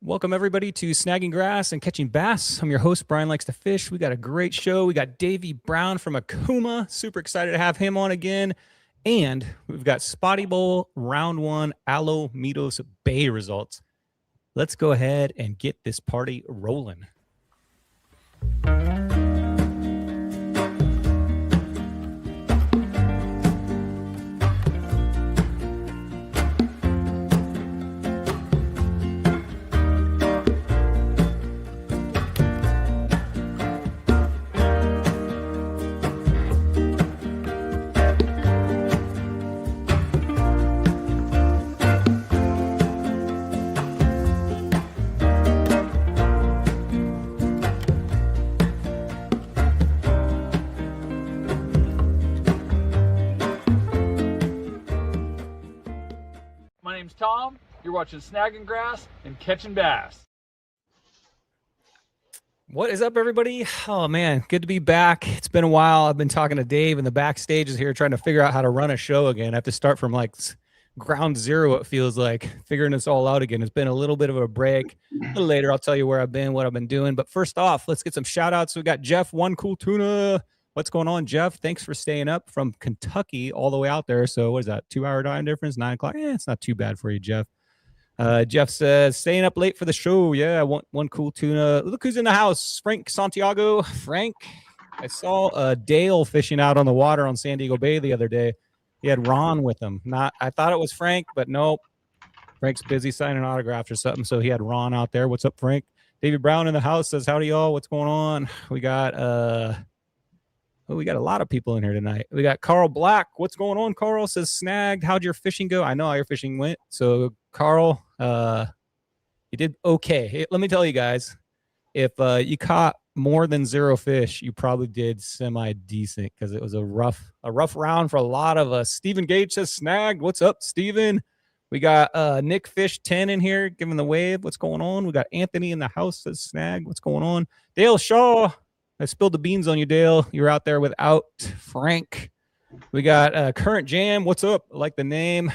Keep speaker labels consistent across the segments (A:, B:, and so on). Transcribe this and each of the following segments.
A: Welcome, everybody, to Snagging Grass and Catching Bass. I'm your host, Brian Likes to Fish. We got a great show. We got Davey Brown from Okuma. Super excited to have him on again. And we've got SpottyBowl Round 1 Alamitos Bay results. Let's go ahead and get this party rolling.
B: My name's Tom. You're watching Snagging Grass and Catching Bass.
A: What is up, everybody? Oh, man, good to be back. It's been a while. I've been talking to Dave in the backstages here trying to figure out how to run a show again. I have to start from like ground zero, it feels like, figuring this all out again. It's been a little bit of a break. A little later, I'll tell you where I've been, what I've been doing. But first off, let's get some shout-outs. We got Jeff, One Cool Tuna. What's going on, Jeff? Thanks for staying up from Kentucky all the way out there. So what is that, 2-hour time difference, 9 o'clock? It's not too bad for you, Jeff. Jeff says, staying up late for the show. Yeah, one Cool Tuna. Look who's in the house. Frank Santiago. Frank, I saw Dale fishing out on the water on San Diego Bay the other day. He had Ron with him. I thought it was Frank, but nope. Frank's busy signing autographs or something, so he had Ron out there. What's up, Frank? David Brown in the house says, howdy, y'all. What's going on? We got we got a lot of people in here tonight. We got Carl Black. What's going on? Carl says, snagged. How'd your fishing go? I know how your fishing went. So, Carl, you did okay. Hey, let me tell you guys, if you caught more than 0 fish, you probably did semi-decent because it was a rough round for a lot of us. Stephen Gage says, snagged. What's up, Stephen? We got Nick Fish 10 in here giving the wave. What's going on? We got Anthony in the house says, snagged. What's going on? Dale Shaw. I spilled the beans on you, Dale. You're out there without Frank. We got Current Jam. What's up? I like the name.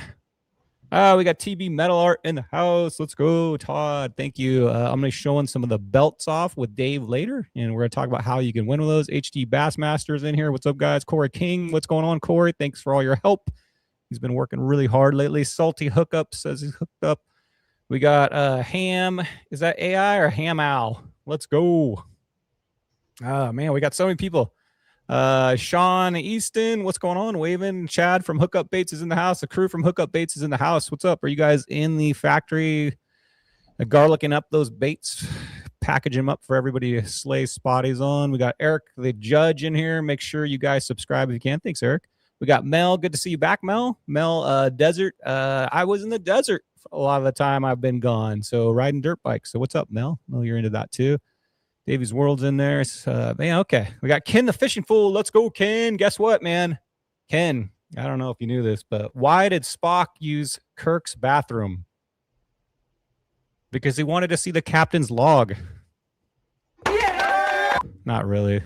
A: We got TB Metal Art in the house. Let's go, Todd. Thank you. I'm going to be showing some of the belts off with Dave later, and we're going to talk about how you can win with those. HD Bassmasters in here. What's up, guys? Corey King. What's going on, Corey? Thanks for all your help. He's been working really hard lately. Salty Hookup says he's hooked up. We got Ham. Is that AI or Ham Al? Let's go. Oh, man, we got so many people. Sean Easton, what's going on? Waving. Chad from Hookup Baits is in the house. The crew from Hookup Baits is in the house. What's up? Are you guys in the factory garlicking up those baits, packaging them up for everybody to slay spotties on? We got Eric, the judge, in here. Make sure you guys subscribe if you can. Thanks, Eric. We got Mel. Good to see you back, Mel. Mel, desert. I was in the desert a lot of the time I've been gone, so riding dirt bikes. So what's up, Mel? Mel, you're into that too. Davy's World's in there. Man, okay. We got Ken the Fishing Fool. Let's go, Ken. Guess what, man? Ken, I don't know if you knew this, but why did Spock use Kirk's bathroom? Because he wanted to see the captain's log. Yeah! Not really.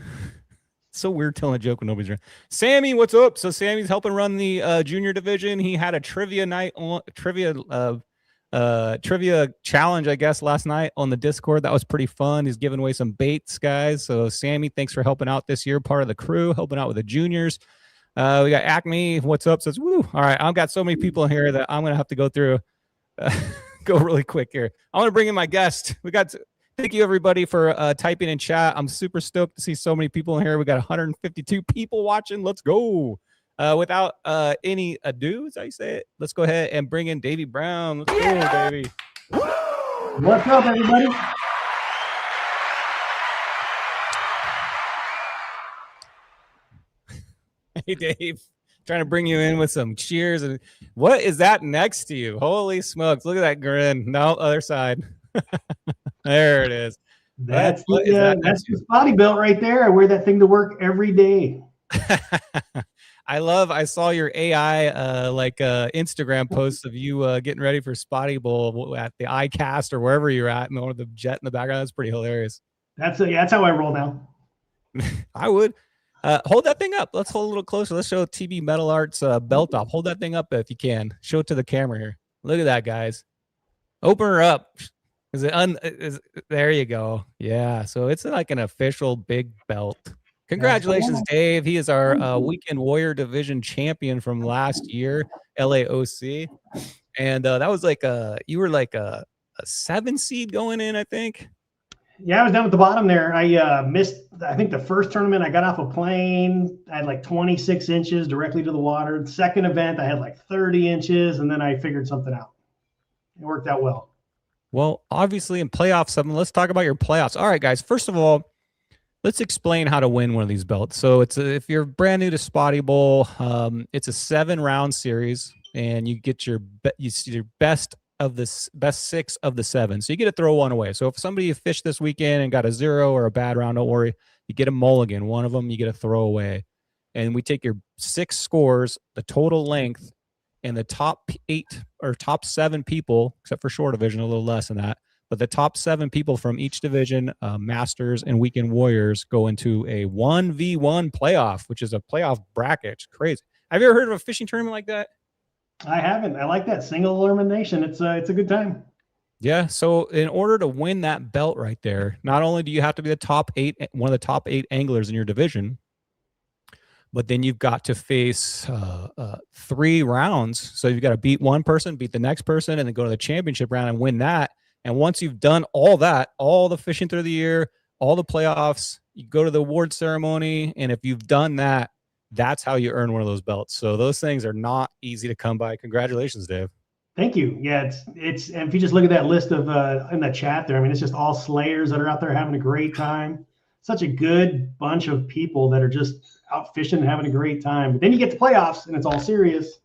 A: It's so weird telling a joke when nobody's around. Sammy, what's up? So Sammy's helping run the junior division. He had a trivia night on trivia challenge, I guess, last night on the Discord. That was pretty fun. He's giving away some baits, guys. So Sammy, thanks for helping out this year, part of the crew, helping out with the juniors. We got Acme. What's up? Says, woo. All right, I've got so many people in here that I'm gonna have to go through, go really quick here. I want to bring in my guest. Thank you, everybody, for typing in chat. I'm super stoked to see so many people in here. We got 152 people watching. Let's go. Without any ado, is how you say it, let's go ahead and bring in Davey Brown. Let's go, Davey.
C: What's up, everybody?
A: Hey, Dave. Trying to bring you in with some cheers. And what is that next to you? Holy smokes. Look at that grin. No, other side. There it is.
C: That's the spotty belt right there. I wear that thing to work every day.
A: I saw your AI Instagram posts of you getting ready for SpottyBowl at the iCast or wherever you're at, and with the jet in the background. That's pretty hilarious.
C: That's how I roll now.
A: I would hold that thing up. Let's hold a little closer. Let's show TB Metal Art's belt off. Hold that thing up if you can. Show it to the camera here. Look at that, guys. Open her up. There you go. Yeah. So it's like an official big belt. Congratulations, Dave. He is our Weekend Warrior Division champion from last year, LAOC. And that was like you were like a 7 seed going in, I think.
C: Yeah, I was down at the bottom there. I missed, I think the first tournament I got off a plane, I had like 26 inches directly to the water. The second event, I had like 30 inches, and then I figured something out. It worked out well.
A: Well, obviously in playoffs, let's talk about your playoffs. All right, guys. First of all, let's explain how to win one of these belts. So if you're brand new to SpottyBowl, it's a 7-round series, and you get your best 6 of the 7. So you get to throw one away. So if somebody fished this weekend and got a 0 or a bad round, don't worry. You get a mulligan. One of them you get to throw away. And we take your 6 scores, the total length, and the top 8 or top 7 people, except for short division, a little less than that. But the top 7 people from each division, Masters and Weekend Warriors, go into a 1v1 playoff, which is a playoff bracket. It's crazy. Have you ever heard of a fishing tournament like that?
C: I haven't. I like that single elimination. It's a good time.
A: Yeah. So in order to win that belt right there, not only do you have to be the top 8, one of the top 8 anglers in your division, but then you've got to face 3 rounds. So you've got to beat one person, beat the next person, and then go to the championship round and win that. And once you've done all that, all the fishing through the year, all the playoffs, you go to the award ceremony. And if you've done that, that's how you earn one of those belts. So those things are not easy to come by. Congratulations, Dave.
C: Thank you. Yeah, it's and if you just look at that list of in the chat there, I mean, it's just all slayers that are out there having a great time. Such a good bunch of people that are just out fishing and having a great time. But then you get to playoffs and it's all serious.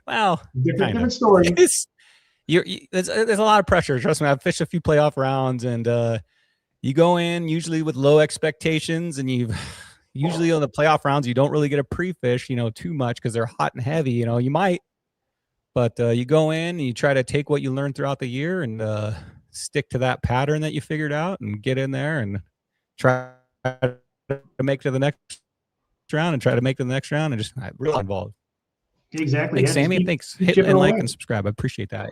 A: Well,
C: different story.
A: There's a lot of pressure. Trust me, I've fished a few playoff rounds, and you go in usually with low expectations, and usually on the playoff rounds you don't really get a pre-fish, too much because they're hot and heavy. You might, but you go in and you try to take what you learned throughout the year and stick to that pattern that you figured out, and get in there and try to make it to the next round, and just really involved.
C: Exactly.
A: Thanks, Sammy. Thanks. Hit and like and subscribe. I appreciate that.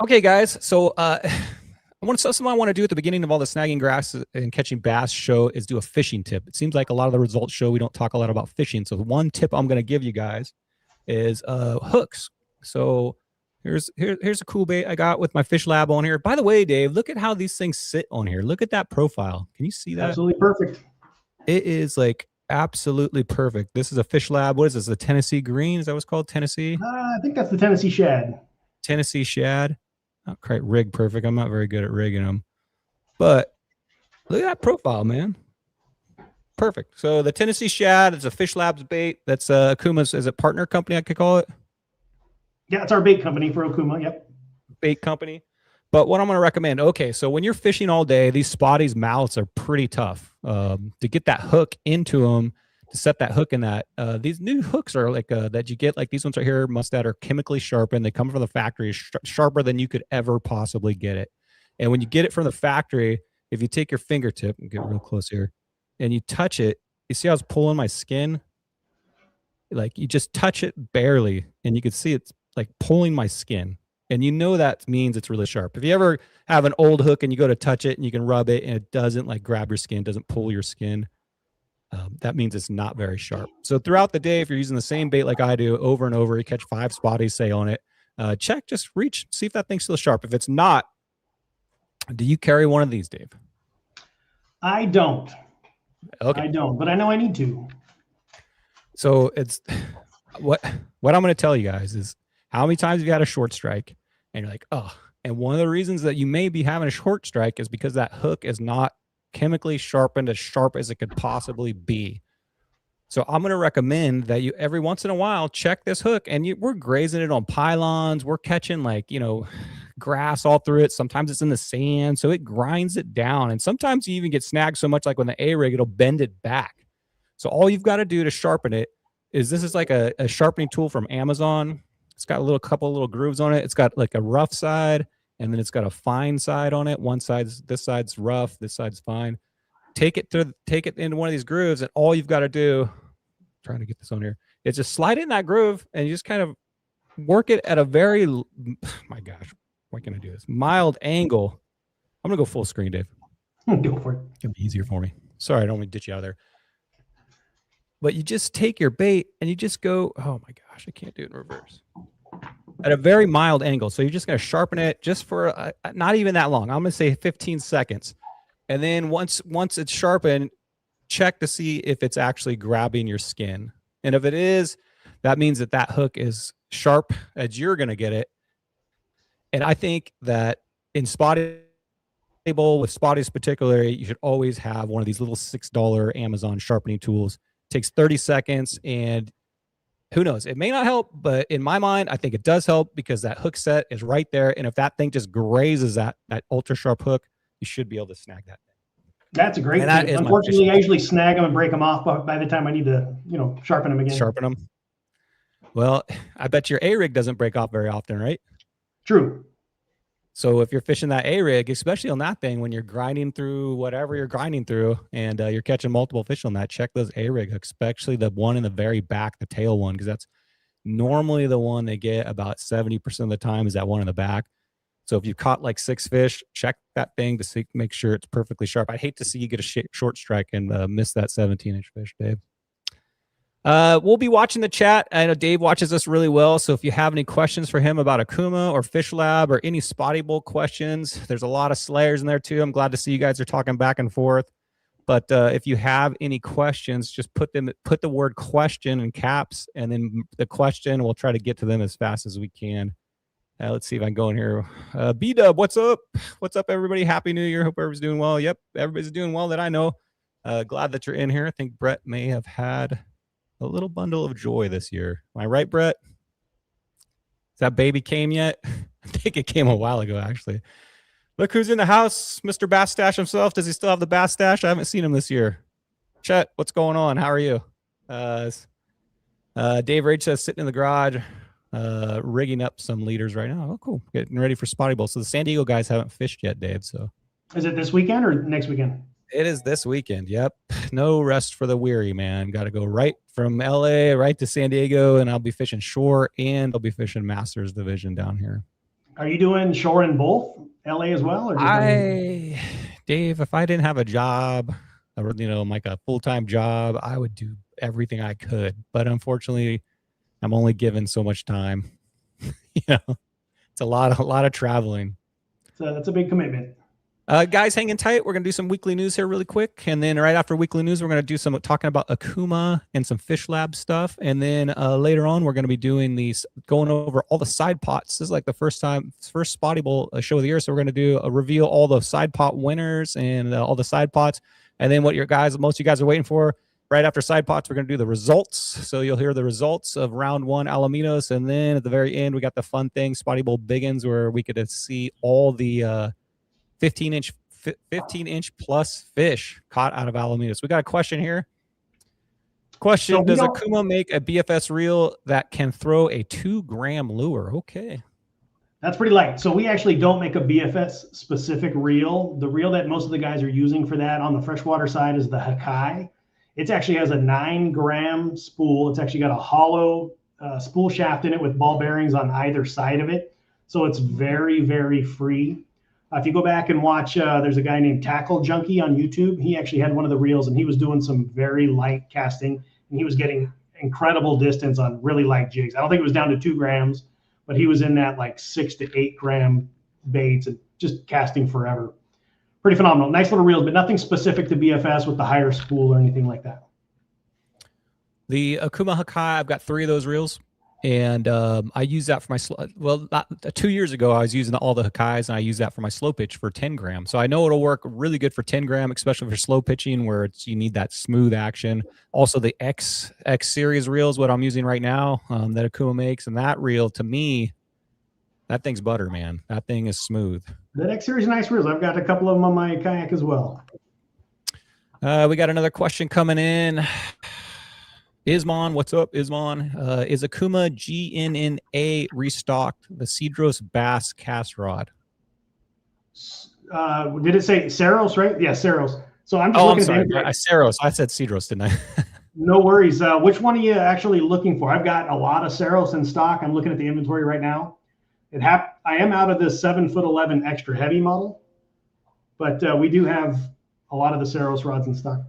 A: Okay, guys. So something I want to do at the beginning of all the snagging grass and catching bass show is do a fishing tip. It seems like a lot of the results show we don't talk a lot about fishing. So one tip I'm going to give you guys is hooks. So here's a cool bait I got with my fish lab on here. By the way, Dave, look at how these things sit on here. Look at that profile. Can you see that?
C: Absolutely perfect.
A: It is like absolutely perfect. This is a fish lab. What is this? The Tennessee green? Is that what's called? Tennessee?
C: I think that's the Tennessee shad.
A: Tennessee shad. Not quite rig perfect. I'm not very good at rigging them. But look at that profile, man. Perfect. So the Tennessee shad is a fish labs bait. That's Okuma's, is it partner company I could call it? Yeah,
C: it's our bait company for Okuma. Yep.
A: Bait company. But what I'm going to recommend, okay, so when you're fishing all day, these spotties' mouths are pretty tough. To get that hook into them, to set that hook in that, these new hooks are like that you get, like these ones right here, that are chemically sharpened. They come from the factory, sharper than you could ever possibly get it. And when you get it from the factory, if you take your fingertip, and get real close here, and you touch it, you see how it's pulling my skin? Like you just touch it barely, and you can see it's like pulling my skin. And that means it's really sharp. If you ever have an old hook and you go to touch it and you can rub it and it doesn't like grab your skin, doesn't pull your skin, that means it's not very sharp. So throughout the day, if you're using the same bait like I do over and over, you catch 5 spotties, say on it, just reach, see if that thing's still sharp. If it's not, do you carry one of these, Dave?
C: I don't.
A: Okay.
C: I don't, but I know I need to.
A: So it's what I'm going to tell you guys is, how many times have you had a short strike and you're like, oh, and one of the reasons that you may be having a short strike is because that hook is not chemically sharpened as sharp as it could possibly be. So I'm going to recommend that you every once in a while check this hook, and we're grazing it on pylons. We're catching grass all through it. Sometimes it's in the sand, so it grinds it down. And sometimes you even get snagged so much, like when the A-rig, it'll bend it back. So all you've got to do to sharpen it is, this is like a sharpening tool from Amazon. It's got a couple little grooves on it. It's got like a rough side, and then it's got a fine side on it. This side's rough, this side's fine. Take it into one of these grooves, and all you've got to do, trying to get this on here, is just slide in that groove, and you just kind of work it at a very, my gosh, Why can't I do this? Mild angle. I'm going to go full screen, Dave.
C: Go for it.
A: It'll be easier for me. Sorry, I don't want to ditch you out there. But you just take your bait and you just go, oh my gosh, I can't do it in reverse. At a very mild angle. So you're just going to sharpen it just for not even that long. I'm going to say 15 seconds. And then once it's sharpened, check to see if it's actually grabbing your skin. And if it is, that means that hook is sharp as you're going to get it. And I think that in spotty bowl with spotties particularly, you should always have one of these little $6 Amazon sharpening tools. It takes 30 seconds, and who knows? It may not help, but in my mind, I think it does help because that hook set is right there. And if that thing just grazes that ultra sharp hook, you should be able to snag that thing.
C: That's a great tip. Unfortunately, I usually snag them and break them off by the time I need to, sharpen them again.
A: Sharpen them. Well, I bet your A-rig doesn't break off very often, right?
C: True.
A: So if you're fishing that A-rig, especially on that thing, when you're grinding through whatever you're grinding through and you're catching multiple fish on that, check those A-rig hooks, especially the one in the very back, the tail one, because that's normally the one they get about 70% of the time is that one in the back. So if you caught like 6 fish, check that thing to make sure it's perfectly sharp. I'd hate to see you get a short strike and miss that 17-inch fish, Dave. We'll be watching the chat. I know Dave watches us really well. So if you have any questions for him about Okuma or Fish Lab or any spotty bowl questions, there's a lot of slayers in there too. I'm glad to see you guys are talking back and forth. But if you have any questions, just put the word question in caps and then the question. We'll try to get to them as fast as we can. Let's see if I can go in here. B-Dub, what's up? What's up, everybody? Happy New Year. Hope everybody's doing well. Yep, everybody's doing well that I know. Glad that you're in here. I think Brett may have had a little bundle of joy this year. Am I right, Brett? Has that baby came yet? I think it came a while ago, actually. Look who's in the house, Mr. Bass Stash himself. Does he still have the Bass Stash? I haven't seen him this year. Chet, what's going on? How are you? Dave Rage says sitting in the garage, rigging up some leaders right now. Oh, cool. Getting ready for spotty bowl. So the San Diego guys haven't fished yet, Dave. So
C: is it this weekend or next weekend?
A: It is this weekend. Yep. No rest for the weary, man. Got to go right from LA right to San Diego, and I'll be fishing shore and I'll be fishing Masters Division down here.
C: Are you doing shore in both LA as well? Or
A: Dave, if I didn't have a job, like a full-time job, I would do everything I could. But unfortunately, I'm only given so much time. It's a lot of traveling.
C: So that's a big commitment.
A: Guys, hanging tight. We're going to do some weekly news here really quick. And then right after weekly news, we're going to do some talking about Okuma and some Fish Lab stuff. And then later on, we're going to be doing going over all the side pots. This is like the first spotty bowl show of the year. So we're going to reveal all the side pot winners and all the side pots. And then what most of you guys are waiting for, right after side pots, we're going to do the results. So you'll hear the results of round 1 alamitos. And then at the very end, we got the fun thing, spotty bowl biggins, where we could see all the 15-inch plus fish caught out of alamitos. We got a question here. Question, does Okuma make a BFS reel that can throw a 2-gram lure? Okay.
C: That's pretty light. So we actually don't make a BFS specific reel. The reel that most of the guys are using for that on the freshwater side is the Hakai. It actually has a 9-gram spool. It's actually got a hollow spool shaft in it with ball bearings on either side of it. So it's very, very free. If you go back and watch, there's a guy named Tackle Junkie on YouTube. He actually had one of the reels, and he was doing some very light casting, and he was getting incredible distance on really light jigs. I don't think it was down to 2 grams, but he was in that like 6 to 8 gram baits and just casting forever. Pretty phenomenal. Nice little reels, but nothing specific to BFS with the higher spool or anything like that.
A: The Okuma Hakai, I've got 3 of those reels. And I use that for my 2 years ago, I was using all the Hakais, and I use that for my slow pitch for 10 grams. So I know it'll work really good for 10 gram, especially for slow pitching where you need that smooth action. Also, the X series reel is what I'm using right now that Okuma makes. And that reel, to me, that thing's butter, man. That thing is smooth.
C: That X series nice reels. I've got a couple of them on my kayak as well.
A: We got another question coming in. Ismon, what's up, Ismon? Is Okuma GNNA restocked the Cedros Bass cast rod?
C: Did it say Saros, right? Yeah, Saros. So I'm just
A: I'm sorry. Saros. I said Cedros, didn't I?
C: No worries. Which one are you actually looking for? I've got a lot of Saros in stock. I'm looking at the inventory right now. I am out of the 7'11" extra heavy model, but we do have a lot of the Ceros rods in stock.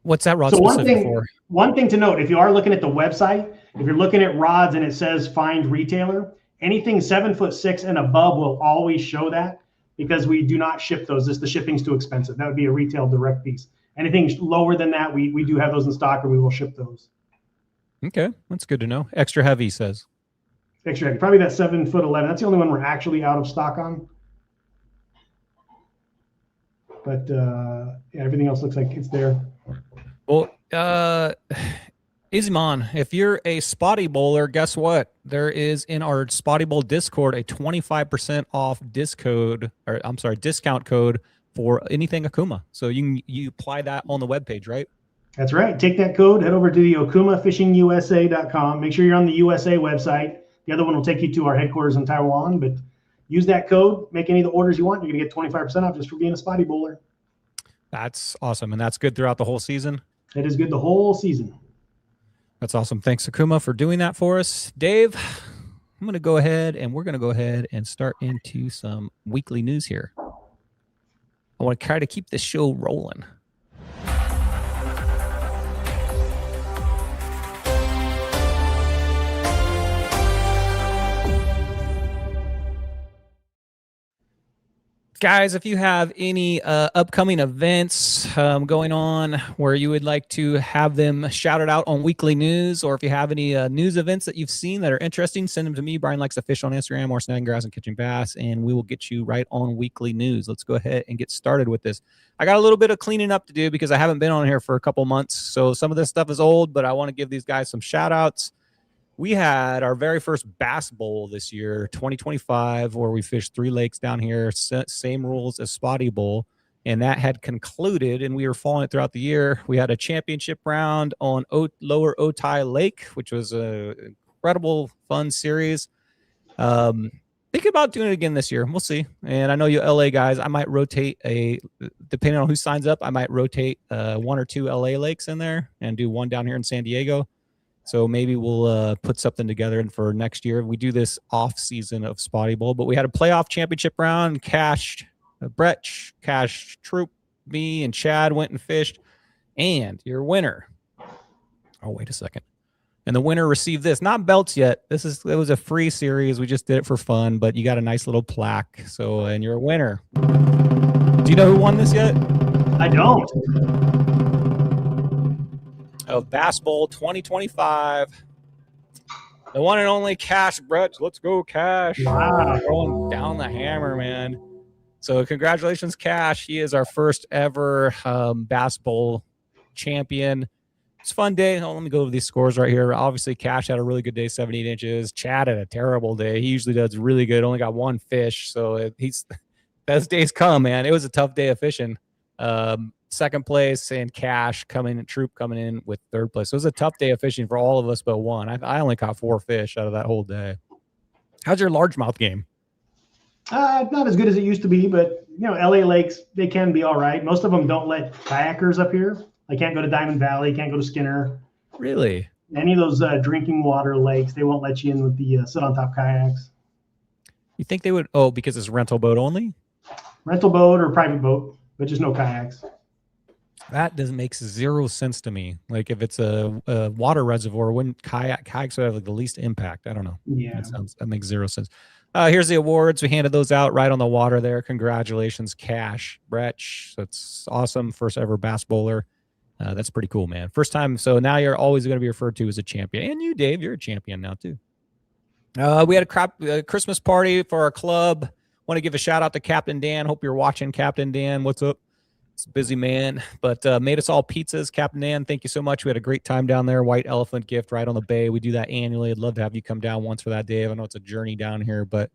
A: What's that rod
C: So
A: specific for?
C: One thing to note, if you are looking at the website, if you're looking at rods and it says find retailer, anything 7'6" and above will always show that, because we do not ship those. The shipping's too expensive. That would be a retail direct piece. Anything lower than that, we do have those in stock, and we will ship those.
A: Okay, that's good to know. Extra heavy says.
C: Extra heavy, probably that 7'11". That's the only one we're actually out of stock on. But yeah, everything else looks like it's there.
A: Well, Izman, if you're a spotty bowler, guess what? There is in our Spotty Bowl Discord a 25% off discount code for anything Okuma. So you apply that on the webpage, right?
C: That's right. Take that code, head over to the okumafishingusa.com. Make sure you're on the USA website. The other one will take you to our headquarters in Taiwan, but use that code, make any of the orders you want. You're going to get 25% off just for being a spotty bowler.
A: That's awesome. And that's good throughout the whole season?
C: It is good the whole season.
A: That's awesome. Thanks, Okuma, for doing that for us. Dave, I'm going to go ahead and start into some weekly news here. I want to try to keep this show rolling. Guys, if you have any upcoming events going on where you would like to have them shouted out on weekly news, or if you have any news events that you've seen that are interesting, send them to me, Brian Likes the Fish on Instagram, or Snagging Grass and Catching Bass, and we will get you right on weekly news. Let's go ahead and get started with this. I got a little bit of cleaning up to do because I haven't been on here for a couple months, so some of this stuff is old, but I want to give these guys some shout outs. We had our very first Bass Bowl this year, 2025, where we fished 3 lakes down here, same rules as Spotty Bowl, and that had concluded, and we were following it throughout the year. We had a championship round on Lower Otay Lake, which was an incredible, fun series. Think about doing it again this year. We'll see. And I know you LA guys, I might rotate depending on who signs up, I might rotate 1 or 2 LA lakes in there and do one down here in San Diego. So maybe we'll put something together for next year. We do this off season of Spotty Bowl, but we had a playoff championship round. Brett, Cash, Troop, me, and Chad went and fished. And your winner. Oh, wait a second. And the winner received this. Not belts yet. It was a free series. We just did it for fun, but you got a nice little plaque. So, and you're a winner. Do you know who won this yet?
C: I don't.
A: Of Bass Bowl 2025. The one and only Cash Brett. Let's go, Cash.
C: Wow.
A: Throwing down the hammer, man. So congratulations, Cash. He is our first ever Bass Bowl champion. It's a fun day. Oh, let me go over these scores right here. Obviously, Cash had a really good day, 78 inches. Chad had a terrible day. He usually does really good. Only got 1 fish. So those days come, man. It was a tough day of fishing. Second place, and Troop coming in with 3rd place. So it was a tough day of fishing for all of us but one. I only caught 4 fish out of that whole day. How's your largemouth game?
C: Not as good as it used to be, but LA lakes, they can be all right. Most of them don't let kayakers up here. I can't go to Diamond Valley, can't go to Skinner.
A: Really?
C: Any of those drinking water lakes, they won't let you in with the sit on top kayaks.
A: You think they would? Oh, because it's rental boat only?
C: Rental boat or private boat, but just no kayaks.
A: That makes 0 sense to me. Like if it's a water reservoir, wouldn't kayaks would have like the least impact? I don't know.
C: Yeah,
A: that makes 0 sense. Here's the awards. We handed those out right on the water there. Congratulations, Cash, Brett. That's awesome. First ever Bass Bowler. That's pretty cool, man. First time. So now you're always going to be referred to as a champion. And you, Dave, you're a champion now too. We had a Christmas party for our club. Want to give a shout out to Captain Dan. Hope you're watching, Captain Dan. What's up? It's a busy man, but made us all pizzas. Captain Dan, thank you so much. We had a great time down there. White Elephant Gift right on the bay. We do that annually. I'd love to have you come down once for that, Dave. I know it's a journey down here, but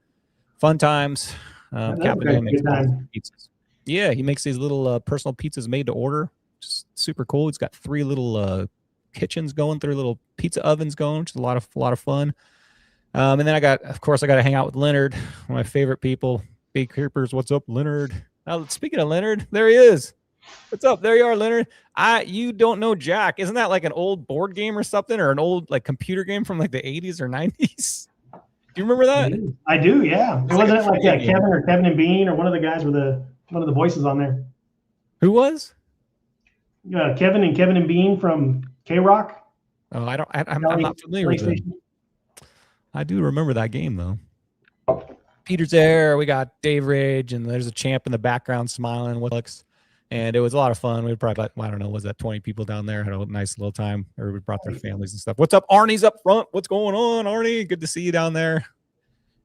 A: fun times. Captain Dan makes pizzas. Yeah, he makes these little personal pizzas made to order. Just super cool. He's got 3 little kitchens going, 3 little pizza ovens going, which is a lot of fun. And then I got to hang out with Leonard, one of my favorite people. Big Creepers. What's up, Leonard? Now, speaking of Leonard, there he is. What's up? There you are, Leonard. You don't know Jack. Isn't that like an old board game or something, or an old like computer game from like the 80s or 90s? Do you remember that?
C: I do, yeah. It
A: like
C: wasn't
A: a
C: it like
A: trivia game.
C: Kevin and Bean, or one of the guys were one of the voices on there.
A: Who was?
C: Kevin and Bean from K-Rock.
A: Oh, I'm not familiar with them. I do remember that game though. Peter's there. We got Dave Ridge, and there's a champ in the background smiling with Alex. And it was a lot of fun. We probably, I don't know, was that 20 people down there? Had a nice little time. Everybody brought their families and stuff. What's up? Arnie's up front. What's going on, Arnie? Good to see you down there.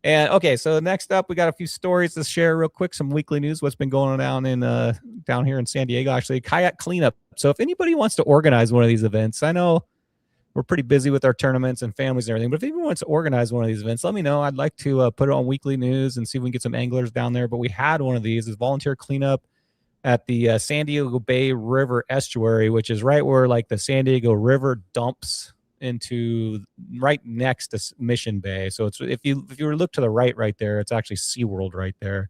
A: And okay, so next up, we got a few stories to share real quick. Some weekly news. What's been going on down here in San Diego? Actually, kayak cleanup. So if anybody wants to organize one of these events, I know we're pretty busy with our tournaments and families and everything, but if anyone wants to organize one of these events, let me know. I'd like to put it on weekly news and see if we can get some anglers down there. But we had one of these, is volunteer cleanup at the San Diego Bay River estuary, which is right where like the San Diego River dumps into right next to Mission Bay. So it's if you look to the right there, it's actually SeaWorld right there.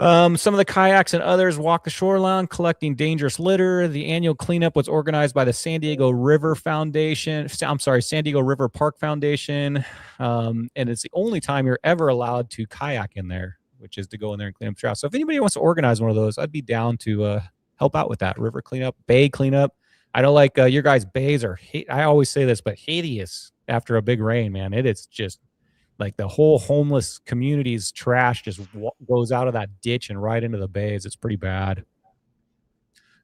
A: Some of the kayaks and others walk the shoreline collecting dangerous litter. The annual cleanup was organized by the San Diego River Foundation. I'm sorry, San Diego River Park Foundation. And it's the only time you're ever allowed to kayak in there, which is to go in there and clean up trash. So if anybody wants to organize one of those, I'd be down to help out with that. River cleanup, bay cleanup. I know like your guys' bays are, I always say this, but hideous after a big rain, man. It is just like the whole homeless community's trash just goes out of that ditch and right into the bays. It's pretty bad.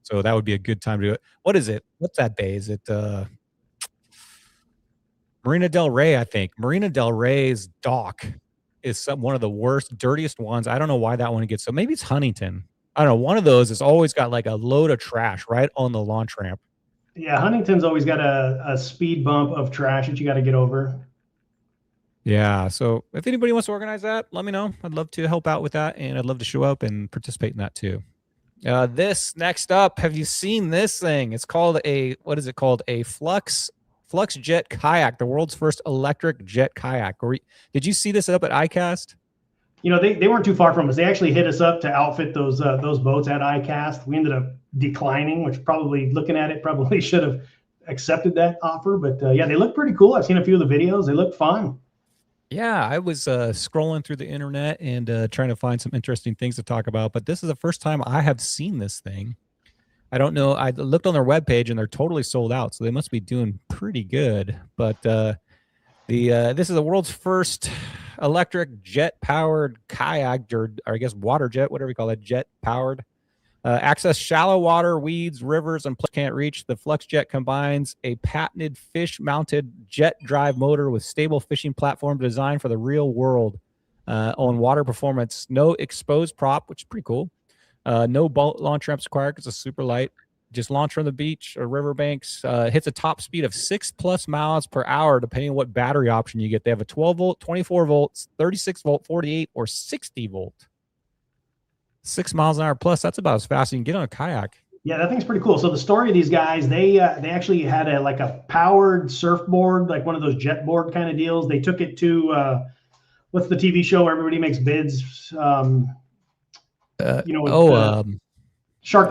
A: So that would be a good time to do it. What is it? What's that bay? Is it Marina Del Rey, I think. Marina Del Rey's dock is one of the worst, dirtiest ones. I don't know why that one gets so. Maybe it's Huntington. I don't know. One of those has always got like a load of trash right on the launch ramp.
C: Yeah, Huntington's always got a speed bump of trash that you got to get over.
A: Yeah, so if anybody wants to organize that, let me know. I'd love to help out with that, and I'd love to show up and participate in that too. This next up, have you seen this thing? It's called what is it called? A Flux Jet Kayak, the world's first electric jet kayak. Did you see this up at ICAST?
C: You know, they weren't too far from us. They actually hit us up to outfit those boats at ICAST. We ended up declining, which probably, looking at it, probably should have accepted that offer. But yeah, they look pretty cool. I've seen a few of the videos. They look fun.
A: Yeah, I was scrolling through the internet and trying to find some interesting things to talk about, but this is the first time I have seen this thing. I don't know. I looked on their webpage and they're totally sold out, so they must be doing pretty good. But this is the world's first electric jet-powered kayak, or I guess water jet, whatever you call it, jet-powered. Access shallow water, weeds, rivers, and can't reach. The Flux Jet combines a patented fish-mounted jet drive motor with stable fishing platform designed for the real world on water performance. No exposed prop, which is pretty cool. No boat launch ramps required because it's super light. Just launch from the beach or riverbanks. Hits a top speed of 6+ miles per hour, depending on what battery option you get. They have a 12 volt, 24 volts, 36 volt, 48, or 60 volt. 6 miles an hour plus. That's about as fast as you can get on a kayak.
C: Yeah, that thing's pretty cool. So the story of these guys, they actually had a powered surfboard, like one of those jet board kind of deals. They took it to what's the TV show where everybody makes bids? Shark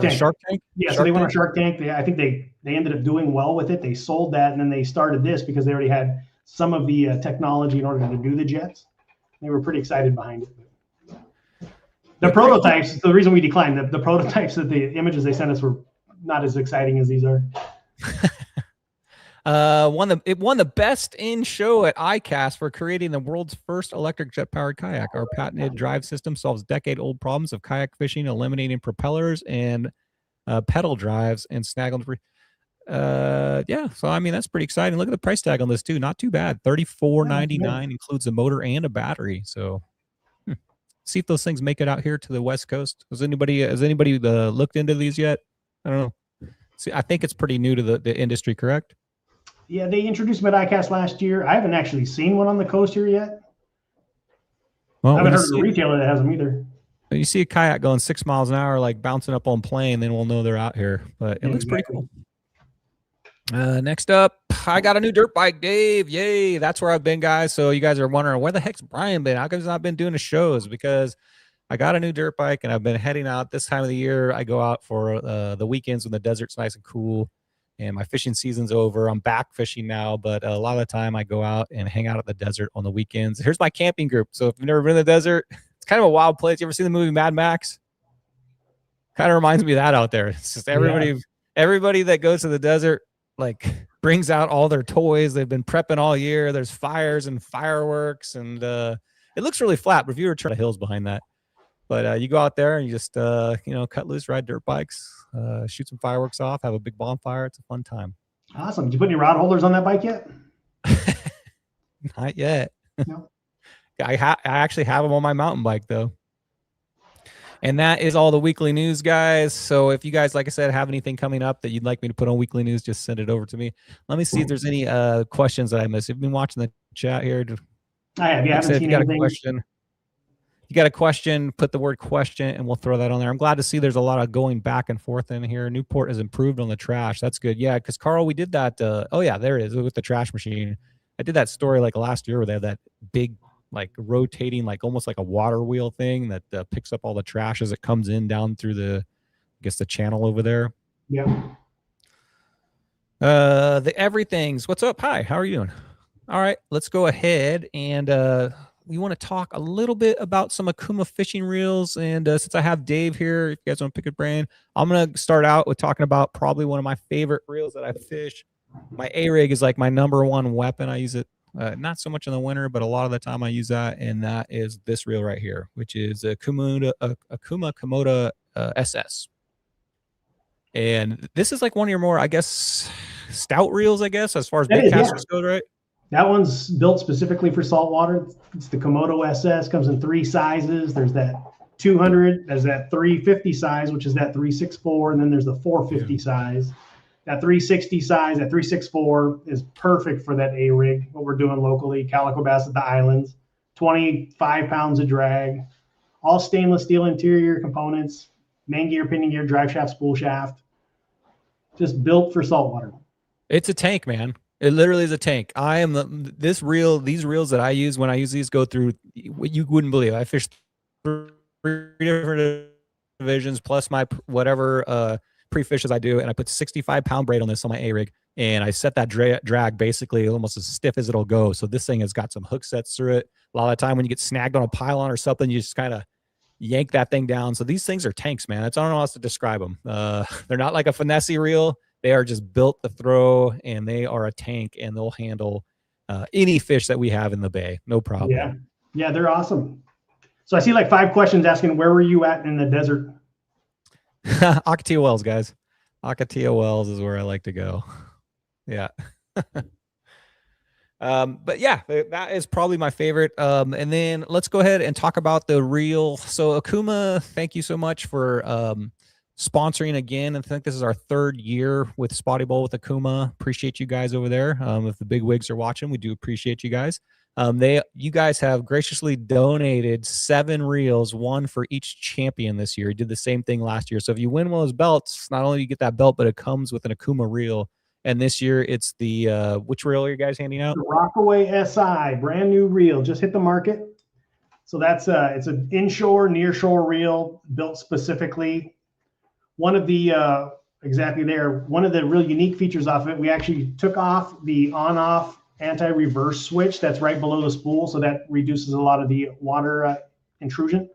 C: Tank.
A: Shark Tank.
C: Yeah, so they went on Shark Tank. I think they ended up doing well with it. They sold that, and then they started this because they already had some of the technology in order to do the jets. They were pretty excited behind it. The prototypes, the reason we declined, the prototypes, that the images they sent us were not as exciting as these are.
A: It won the best in show at ICAST for creating the world's first electric jet-powered kayak. Our patented drive system solves decade-old problems of kayak fishing, eliminating propellers and pedal drives and snagging. Yeah, so I mean that's pretty exciting. Look at the price tag on this too. Not too bad. $34.99 includes a motor and a battery. So see if those things make it out here to the West Coast. Has anybody looked into these yet? I don't know. See, I think it's pretty new to the industry, correct?
C: Yeah, they introduced them at ICAST last year. I haven't actually seen one on the coast here yet.
A: Well,
C: I haven't heard of a retailer that has them either.
A: You see a kayak going 6 miles an hour, like bouncing up on plane, then we'll know they're out here. But it looks pretty cool. Next up, I got a new dirt bike, Dave. Yay. That's where I've been, guys. So you guys are wondering, where the heck's Brian been? How come he's not been doing the shows? Because I got a new dirt bike, and I've been heading out this time of the year. I go out for the weekends when the desert's nice and cool, and my fishing season's over. I'm back fishing now, but a lot of the time I go out and hang out at the desert on the weekends. Here's my camping group. So if you've never been in the desert, it's kind of a wild place. You ever seen the movie Mad Max? Kind of reminds me of that out there. It's just everybody that goes to the desert, like, brings out all their toys. They've been prepping all year. There's fires and fireworks, and it looks really flat, but if you were trying the hills behind that. But you go out there and you just, cut loose, ride dirt bikes, shoot some fireworks off, have a big bonfire. It's a fun time.
C: Awesome. Did you put any rod holders on that bike yet?
A: Not yet.
C: No.
A: I actually have them on my mountain bike, though. And that is all the weekly news, guys. So if you guys, like I said, have anything coming up that you'd like me to put on weekly news, just send it over to me. Let me see if there's any questions that I missed. If you've been watching the chat here,
C: I have. You haven't seen anything.
A: You got a question, put the word question, and we'll throw that on there. I'm glad to see there's a lot of going back and forth in here. Newport has improved on the trash. That's good. Yeah, because, Carl, we did that. Oh, yeah, there it is with the trash machine. I did that story like last year where they had that big, like, rotating, like almost like a water wheel thing that picks up all the trash as it comes in down through the channel over there.
C: Yeah.
A: The everythings. What's up? Hi, how are you doing? All right, let's go ahead and we want to talk a little bit about some Okuma fishing reels. And since I have Dave here, if you guys want to pick a brain, I'm going to start out with talking about probably one of my favorite reels that I fish. My A-rig is like my #1 weapon. I use it not so much in the winter, but a lot of the time I use that. And that is this reel right here, which is a Okuma Komoda SS. And this is like one of your more, I guess, stout reels, I guess, as far as big casters go, right?
C: That one's built specifically for saltwater. It's the Komodo SS, comes in 3 sizes. There's that 200, there's that 350 size, which is that 364, and then there's the 450 size. That 360 size, that 364 is perfect for that A-rig, what we're doing locally, calico bass at the islands. 25 pounds of drag, all stainless steel interior components, main gear, pinion gear, drive shaft, spool shaft. Just built for saltwater. It's
A: a tank, man. It literally is a tank. I am these reels that I use, when I use these, go through, you wouldn't believe. I fished 3 different divisions plus my whatever pre-fishes I do, and I put 65-pound braid on this on my A-rig, and I set that drag basically almost as stiff as it'll go. So this thing has got some hook sets through it. A lot of the time when you get snagged on a pylon or something, you just kind of yank that thing down. So these things are tanks, man. I don't know how else to describe them. They're not like a finesse reel. They are just built to throw, and they are a tank, and they'll handle any fish that we have in the bay. No problem.
C: Yeah, they're awesome. So I see like 5 questions asking, where were you at in the desert?
A: Akatia Wells, guys. Akatia Wells is where I like to go. Yeah. But yeah, that is probably my favorite. And then let's go ahead and talk about the reel. So Okuma, thank you so much for sponsoring again. I think this is our 3rd year with SpottyBowl with Okuma. Appreciate you guys over there. If the big wigs are watching, we do appreciate you guys. You guys have graciously donated 7 reels, 1 for each champion this year. You did the same thing last year. So if you win one of those belts, not only do you get that belt, but it comes with an Okuma reel. And this year it's the which reel are you guys handing out?
C: The Rockaway SI, brand new reel, just hit the market. So that's it's an inshore, nearshore reel built specifically. One of the one of the real unique features off of it, we actually took off the on-off anti-reverse switch that's right below the spool, so that reduces a lot of the water intrusion.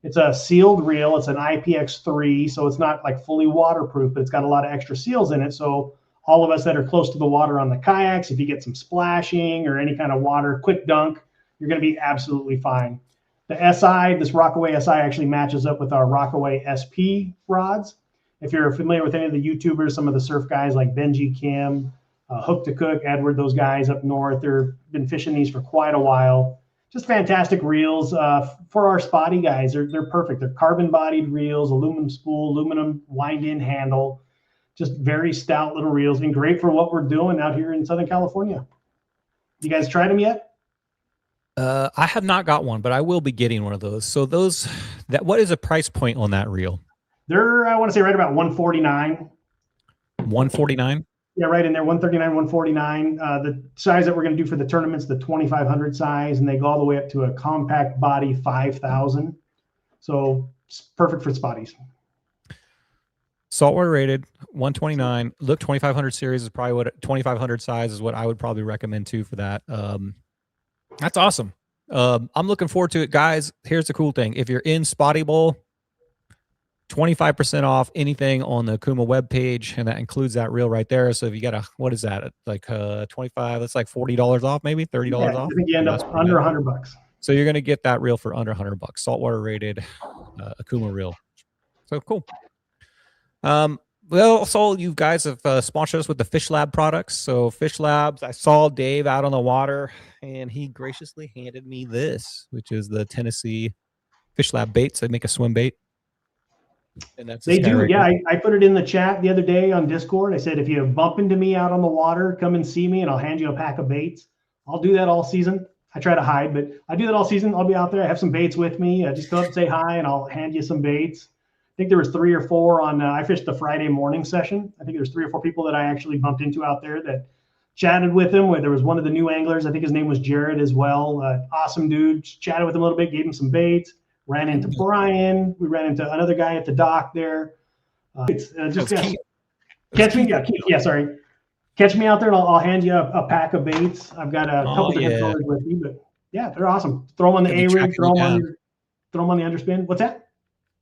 C: It's a sealed reel. It's an IPX3, so it's not like fully waterproof, but it's got a lot of extra seals in it. So all of us that are close to the water on the kayaks, if you get some splashing or any kind of water, quick dunk, you're going to be absolutely fine. The SI, this Rockaway SI actually matches up with our Rockaway SP rods. If you're familiar with any of the YouTubers, some of the surf guys like Benji Kim, Hook to Cook, Edward, those guys up north, they've been fishing these for quite a while. Just fantastic reels for our spotty guys. They're perfect. They're carbon-bodied reels, aluminum spool, aluminum wind-in handle. Just very stout little reels and great for what we're doing out here in Southern California. You guys tried them yet?
A: I have not got one, but I will be getting one of those. So what is a price point on that reel?
C: They're, I want to say, right about $149.
A: $149?
C: Yeah, right in there, $139, $149. The size that we're going to do for the tournament's the 2500 size, and they go all the way up to a compact body 5000. So it's perfect for spotties.
A: Saltwater rated 129. Look, 2500 series is probably what 2500 size is what I would probably recommend too for that. That's awesome. I'm looking forward to it, guys. Here's the cool thing: if you're in SpottyBowl, 25% off anything on the Okuma webpage, and that includes that reel right there. So if you got a, what is that, like 25? That's like $40 off, maybe $30 off.
C: I think you end up under $100.
A: So you're gonna get that reel for under $100. Saltwater rated Okuma reel. So cool. Well, also you guys have sponsored us with the Fish Lab products. So Fish Labs, I saw Dave out on the water and he graciously handed me this, which is the Tennessee Fish Lab baits. They make a swim bait. And that's
C: they do. Right, yeah, I put it in the chat the other day on Discord. I said, if you bump into me out on the water, come and see me and I'll hand you a pack of baits. I'll do that all season. I try to hide, but I do that all season. I'll be out there. I have some baits with me. Just go up and say hi and I'll hand you some baits. I think there was 3 or 4 on, I fished the Friday morning session. I think there's 3 or 4 people that I actually bumped into out there that chatted with him. Where there was one of the new anglers. I think his name was Jared as well. Awesome dude. Chatted with him a little bit, gave him some baits. Ran into Brian. We ran into another guy at the dock there. Catch me. Yeah, sorry. Catch me out there and I'll hand you a pack of baits. I've got a couple different colors with me, but yeah, they're awesome. Throw them on the A-rig, throw them on the underspin. What's that?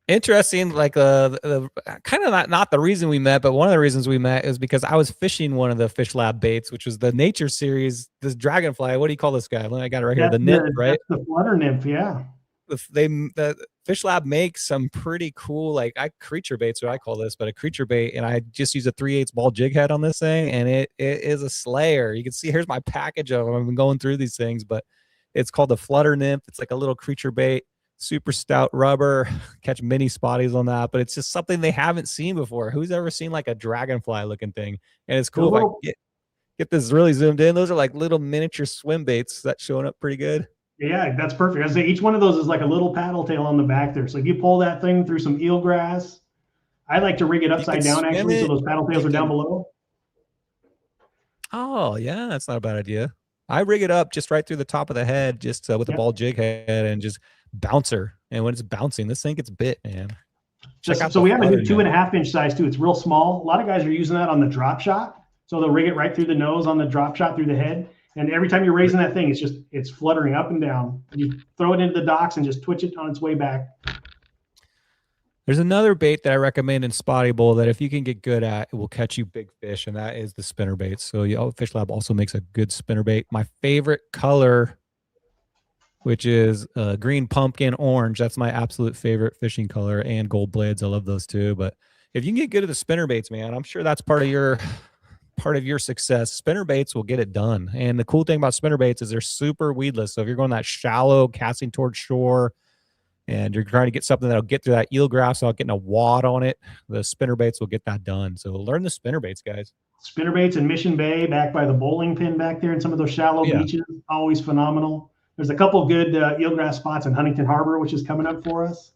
A: Interesting, like the kind of not the reason we met, but one of the reasons we met is because I was fishing one of the Fish Lab baits, which was the Nature Series, this dragonfly. What do you call this guy? I got it right here. The nymph, right?
C: The flutter nymph, yeah.
A: The Fish Lab makes some pretty cool, like creature baits, what I call this, but a creature bait, and I just use a 3/8 ball jig head on this thing, and it is a slayer. You can see here's my package of them. I've been going through these things, but it's called the flutter nymph. It's like a little creature bait. Super stout rubber, catch mini spotties on that, but it's just something they haven't seen before. Who's ever seen like a dragonfly looking thing? And it's cool if I get this really zoomed in. Those are like little miniature swim baits that's showing up pretty good.
C: Yeah, that's perfect. I say each one of those is like a little paddle tail on the back there. So if you pull that thing through some eelgrass, I like to rig it upside down actually, so those paddle tails are down below.
A: Oh yeah, that's not a bad idea. I rig it up just right through the top of the head, just with a ball jig head and just bouncer, and when it's bouncing, this thing gets bit, man.
C: So we have a new 2.5-inch size too. It's real small. A lot of guys are using that on the drop shot, so they'll rig it right through the nose on the drop shot through the head, and every time you're raising that thing, it's fluttering up and down. You throw it into the docks and just twitch it on its way back.
A: There's another bait that I recommend in SpottyBowl that if you can get good at, it will catch you big fish, and that is the spinner bait. So Fish Lab also makes a good spinner bait. My favorite color, which is green pumpkin orange. That's my absolute favorite fishing color, and gold blades. I love those too. But if you can get good at the spinner baits, man, I'm sure that's part of your success. Spinner baits will get it done. And the cool thing about spinner baits is they're super weedless. So if you're going that shallow, casting towards shore, and you're trying to get something that'll get through that eelgrass without getting a wad on it, the spinner baits will get that done. So learn the spinner baits, guys.
C: Spinner baits in Mission Bay, back by the bowling pin back there, and some of those shallow beaches, always phenomenal. There's a couple good eelgrass spots in Huntington Harbor, which is coming up for us.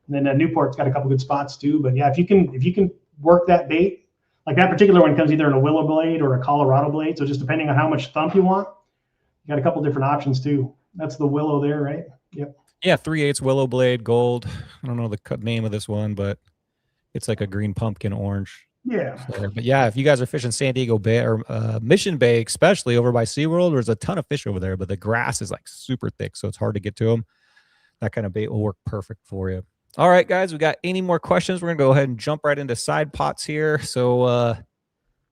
C: And then Newport's got a couple good spots too. But yeah, if you can work that bait, like that particular one comes either in a willow blade or a Colorado blade. So just depending on how much thump you want, you got a couple different options too. That's the willow there, right? Yep. Yeah,
A: 3/8 willow blade, gold. I don't know the name of this one, but it's like a green pumpkin orange.
C: Yeah.
A: So, but yeah, if you guys are fishing San Diego Bay or Mission Bay, especially over by SeaWorld, there's a ton of fish over there, but the grass is like super thick, so it's hard to get to them. That kind of bait will work perfect for you. All right, guys, we got any more questions? We're going to go ahead and jump right into side pots here. So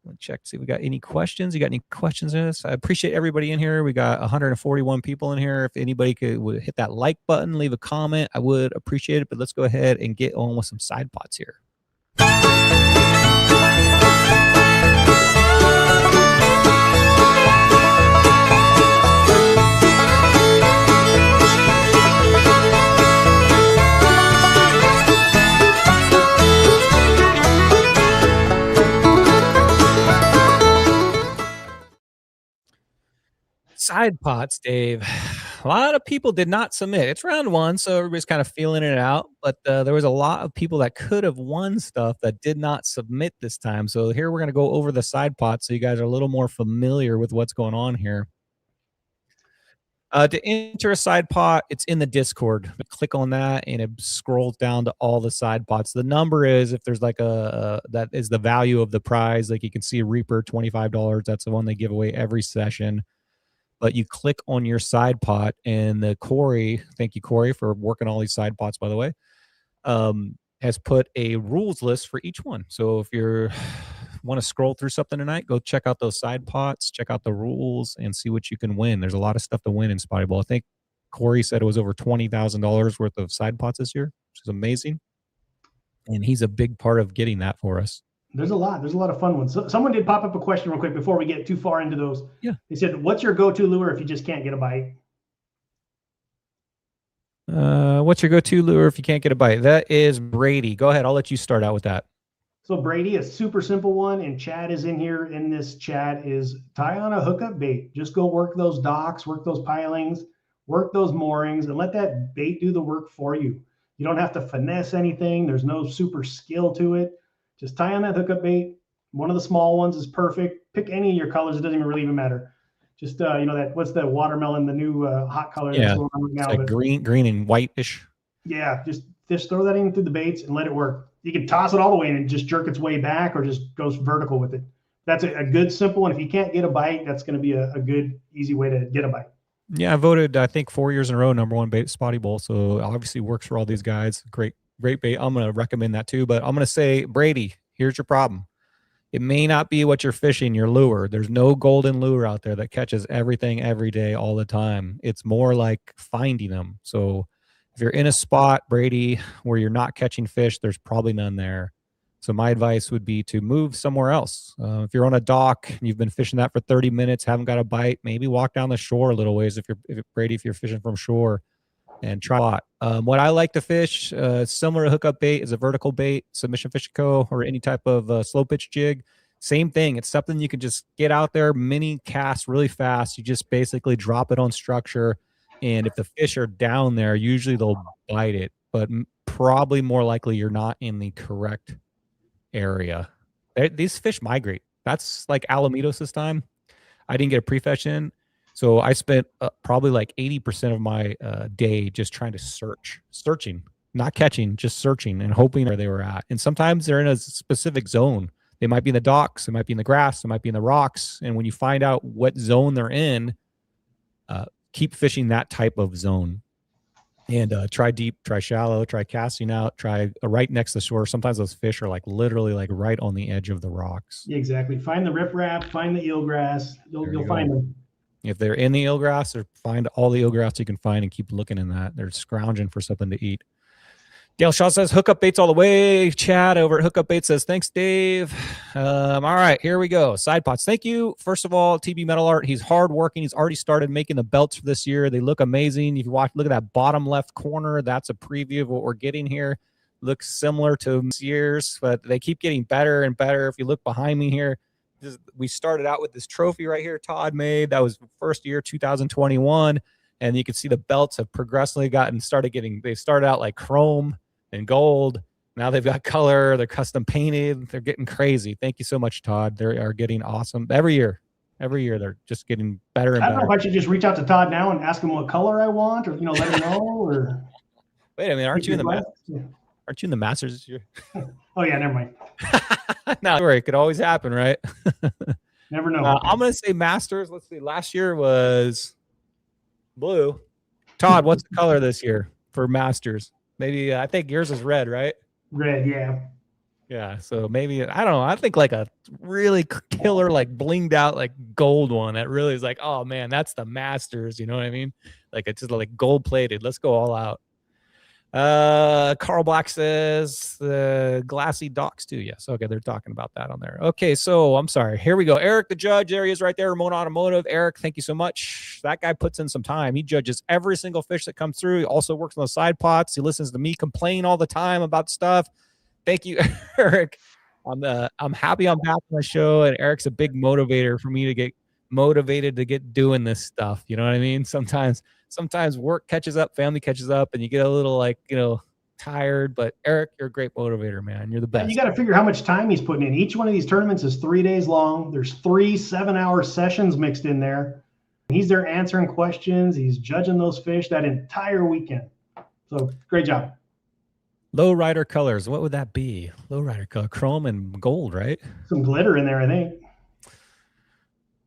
A: let's check, see if we got any questions. You got any questions in this? I appreciate everybody in here. We got 141 people in here. If anybody would hit that like button, leave a comment, I would appreciate it. But let's go ahead and get on with some side pots here. Side pots, Dave. A lot of people did not submit. It's round one, so everybody's kind of feeling it out. But there was a lot of people that could have won stuff that did not submit this time. So here we're going to go over the side pots so you guys are a little more familiar with what's going on here. To enter a side pot, it's in the Discord. Click on that, and it scrolls down to all the side pots. The number is, if there's like that is the value of the prize. Like you can see Reaper, $25. That's the one they give away every session. But you click on your side pot, and the Corey, thank you, Corey, for working all these side pots, by the way, has put a rules list for each one. So if you're want to scroll through something tonight, go check out those side pots, check out the rules, and see what you can win. There's a lot of stuff to win in SpottyBowl. I think Corey said it was over $20,000 worth of side pots this year, which is amazing. And he's a big part of getting that for us.
C: There's a lot of fun ones. So someone did pop up a question real quick before we get too far into those.
A: Yeah.
C: They said, what's your go-to lure if you just can't get a bite?
A: What's your go-to lure if you can't get a bite? That is Brady. Go ahead. I'll let you start out with that.
C: So Brady, a super simple one, and Chad is in here in this chat, is tie on a hookup bait. Just go work those docks, work those pilings, work those moorings, and let that bait do the work for you. You don't have to finesse anything. There's no super skill to it. Just tie on that hookup bait. One of the small ones is perfect. Pick any of your colors. It doesn't even really matter. Just, what's the watermelon, the new hot color that's going on right now?
A: Like green and whitish.
C: Yeah, just throw that in through the baits and let it work. You can toss it all the way and just jerk its way back, or just goes vertical with it. That's a good, simple one. If you can't get a bite, that's going to be a good, easy way to get a bite.
A: Yeah, I voted, I think, 4 years in a row, #1 bait SpottyBowl. So obviously works for all these guys. Great bait. I'm going to recommend that too. But I'm going to say, Brady, here's your problem. It may not be what you're fishing, your lure. There's no golden lure out there that catches everything every day, all the time. It's more like finding them. So if you're in a spot, Brady, where you're not catching fish, there's probably none there. So my advice would be to move somewhere else. If you're on a dock and you've been fishing that for 30 minutes, haven't got a bite, maybe walk down the shore a little ways. If you're fishing from shore, and try it. What I like to fish, similar to hookup bait, is a vertical bait, Submission Fishing Co., or any type of slow pitch jig. Same thing. It's something you can just get out there, mini cast really fast. You just basically drop it on structure. And if the fish are down there, usually they'll bite it, but probably more likely you're not in the correct area. These fish migrate. That's like alamitos this time. I didn't get a pre-fetch in. So I spent probably like 80% of my day just trying to searching, not catching, just searching and hoping where they were at. And sometimes they're in a specific zone. They might be in the docks, they might be in the grass, they might be in the rocks. And when you find out what zone they're in, keep fishing that type of zone. And try deep, try shallow, try casting out, try right next to the shore. Sometimes those fish are like literally like right on the edge of the rocks.
C: Yeah, exactly. Find the riprap, find the eelgrass. You'll find them.
A: If they're in the eelgrass, or find all the eelgrass you can find and keep looking in that. They're scrounging for something to eat. Dale Shaw says, hookup baits all the way. Chad over at Hookup Bait says, thanks, Dave. All right, here we go. Side pots. Thank you. First of all, TB Metal Art. He's hardworking. He's already started making the belts for this year. They look amazing. If you look at that bottom left corner, that's a preview of what we're getting here. Looks similar to this year's, but they keep getting better and better. If you look behind me here, we started out with this trophy right here Todd made. That was first year, 2021. And you can see the belts have progressively they started out like chrome and gold. Now they've got color. They're custom painted. They're getting crazy. Thank you so much, Todd. They are getting awesome every year. Every year they're just getting better and better.
C: I don't know if I should just reach out to Todd now and ask him what color I want, or let him know. Or
A: wait a minute, aren't you in the Masters this year?
C: Oh yeah, never mind.
A: No, worry, it could always happen, right?
C: Never know.
A: I'm gonna say Masters. Let's see. Last year was blue. Todd, what's the color this year for Masters? Maybe I think yours is red, right?
C: Red, yeah.
A: Yeah, so maybe I don't know. I think like a really killer, like blinged out, like gold one. That really is like, oh man, that's the Masters. You know what I mean? Like it's just like gold plated. Let's go all out. Carl Black says the glassy docks too. Yes. Okay. They're talking about that on there. Okay. So I'm sorry. Here we go. Eric, the judge. There he is right there. Ramona Automotive. Eric, thank you so much. That guy puts in some time. He judges every single fish that comes through. He also works on the side pots. He listens to me complain all the time about stuff. Thank you, Eric. I'm happy I'm back on the show, and Eric's a big motivator for me to get motivated to get doing this stuff. You know what I mean? Sometimes work catches up, family catches up, and you get a little tired. But Eric, you're a great motivator, man. You're the best.
C: And you got to figure how much time he's putting in. Each one of these tournaments is 3 days long. There's 3 7-hour sessions mixed in there. He's there answering questions. He's judging those fish that entire weekend. So great job.
A: Lowrider colors. What would that be? Lowrider color, chrome and gold, right?
C: Some glitter in there, I think.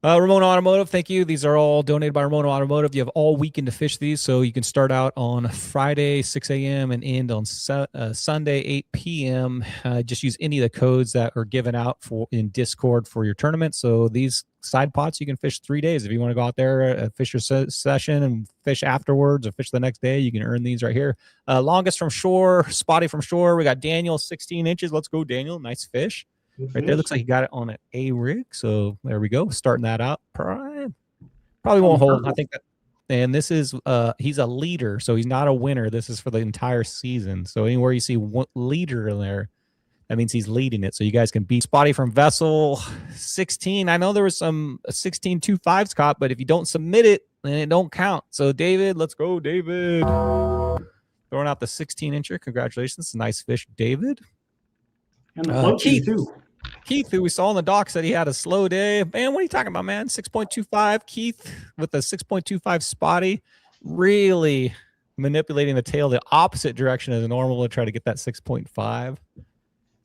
A: Ramona Automotive, thank you. These are all donated by Ramona Automotive. You have all weekend to fish these, so you can start out on Friday, 6 a.m. and end on Sunday, 8 p.m. Just use any of the codes that are given out in Discord for your tournament. So these side pots, you can fish 3 days. If you want to go out there, fish your session and fish afterwards or fish the next day, you can earn these right here. Longest from shore, spotty from shore. We got Daniel, 16 inches. Let's go, Daniel. Nice fish. Right there, looks like he got it on an A rig. So there we go, starting that out. Probably won't hold. I think that. And this is he's a leader, so he's not a winner. This is for the entire season. So anywhere you see one leader in there, that means he's leading it. So you guys can beat Spotty from Vessel 16. I know there was some 16.25s caught, but if you don't submit it, then it don't count. So David, let's go, David. Throwing out the 16-incher. Congratulations, nice fish, David.
C: And the float
A: Keith
C: too.
A: Keith, who we saw in the dock, said he had a slow day. Man, what are you talking about, man? 6.25. Keith with the 6.25 spotty, really manipulating the tail the opposite direction as normal to try to get that 6.5.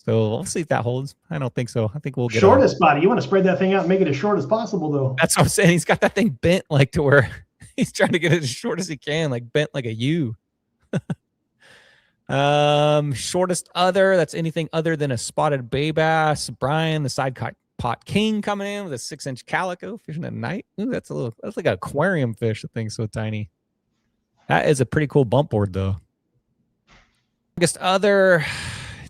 A: So we'll see if that holds. I don't think so. I think we'll get
C: shortest spotty. You want to spread that thing out and make it as short as possible, though.
A: That's what I'm saying. He's got that thing bent like to where he's trying to get it as short as he can, like bent like a U. Shortest other, that's anything other than a spotted bay bass. Brian, the side pot king, coming in with a 6-inch calico fishing at night. Ooh, that's like an aquarium fish. The thing's so tiny. That is a pretty cool bump board though. Longest other,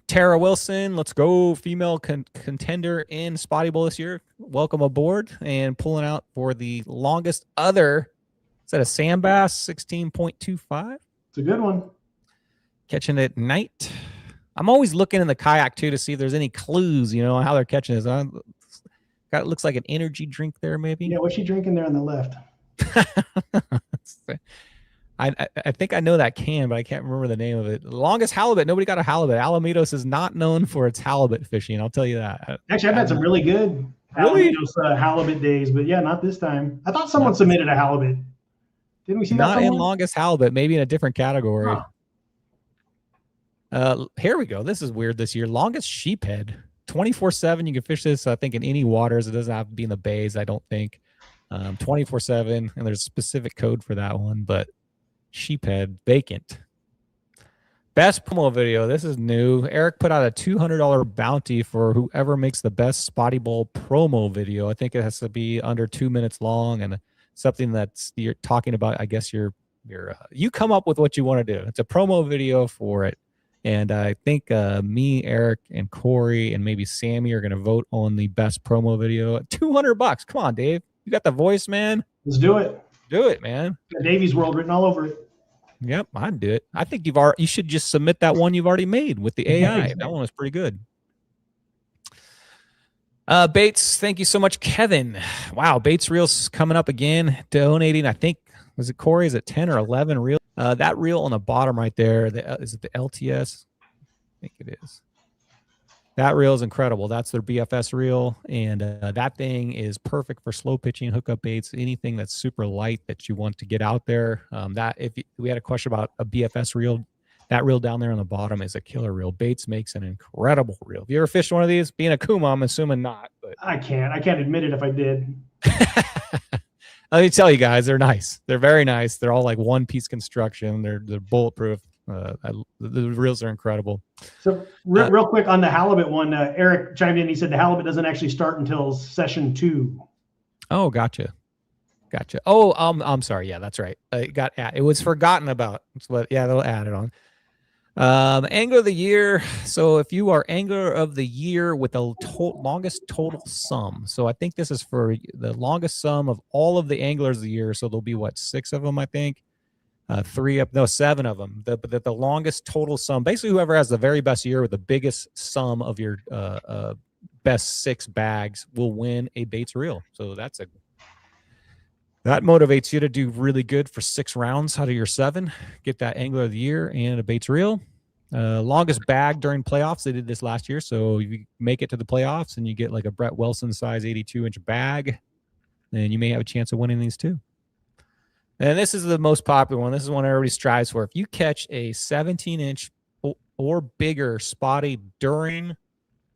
A: Tara Wilson. Let's go, female contender in SpottyBowl this year. Welcome aboard, and pulling out for the longest other. Is that a sand bass? 16.25.
C: It's a good one.
A: Catching it at night. I'm always looking in the kayak too to see if there's any clues, you know, how they're catching this. It looks like an energy drink there, maybe.
C: Yeah, what's she drinking there on the left?
A: I think I know that can, but I can't remember the name of it. The longest halibut. Nobody got a halibut. Alamitos is not known for its halibut fishing. I'll tell you that.
C: Actually, I've had some really good Alamitos halibut days, but yeah, not this time. I thought someone submitted a halibut. Didn't we see that?
A: Not in longest halibut, maybe in a different category.
C: Huh.
A: Here we go. This is weird this year. Longest sheephead. 24/7. You can fish this, I think, in any waters. It doesn't have to be in the bays, I don't think. 24/7, and there's a specific code for that one, but sheephead, vacant. Best promo video. This is new. Eric put out a $200 bounty for whoever makes the best SpottyBowl promo video. I think it has to be under 2 minutes long and something that's you're talking about. I guess you come up with what you want to do. It's a promo video for it. And I think me, Eric, and Corey, and maybe Sammy are going to vote on the best promo video. $200. Come on, Dave. You got the voice, man.
C: Let's do it.
A: Do it, man.
C: Got Davy's World written all over it.
A: Yep, I'd do it. I think you should just submit that one you've already made with the AI. That one was pretty good. Bates, thank you so much, Kevin. Wow, Bates Reel's coming up again, donating. I think, was it Corey? Is it 10 or 11 reel? That reel on the bottom right there, is it the LTS? I think it is. That reel is incredible. That's their BFS reel, and that thing is perfect for slow pitching, hookup baits, anything that's super light that you want to get out there. We had a question about a BFS reel, that reel down there on the bottom is a killer reel. Bates makes an incredible reel. Have you ever fished one of these? Being a Okuma, I'm assuming not. But
C: I can't admit it if I did.
A: Let me tell you guys, they're nice. They're very nice. They're all like one-piece construction. They're bulletproof. The reels are incredible.
C: So real quick on the halibut one, Eric chimed in. He said the halibut doesn't actually start until session 2.
A: Oh, gotcha. Oh, I'm sorry. Yeah, that's right. It was forgotten about. But yeah, they'll add it on. Angler of the year. So if you are angler of the year with the longest total sum, so I think this is for the longest sum of all of the anglers of the year. So there'll be 6 of them, I think. 7 of them. The longest total sum. Basically, whoever has the very best year with the biggest sum of your best 6 bags will win a Bates reel. So that motivates you to do really good for 6 rounds out of your 7. Get that angler of the year and a Bates reel. Longest bag during playoffs. They did this last year. So if you make it to the playoffs and you get like a Brett Wilson size 82-inch bag, then you may have a chance of winning these too. And this is the most popular one. This is one everybody strives for. If you catch a 17-inch or bigger spotty during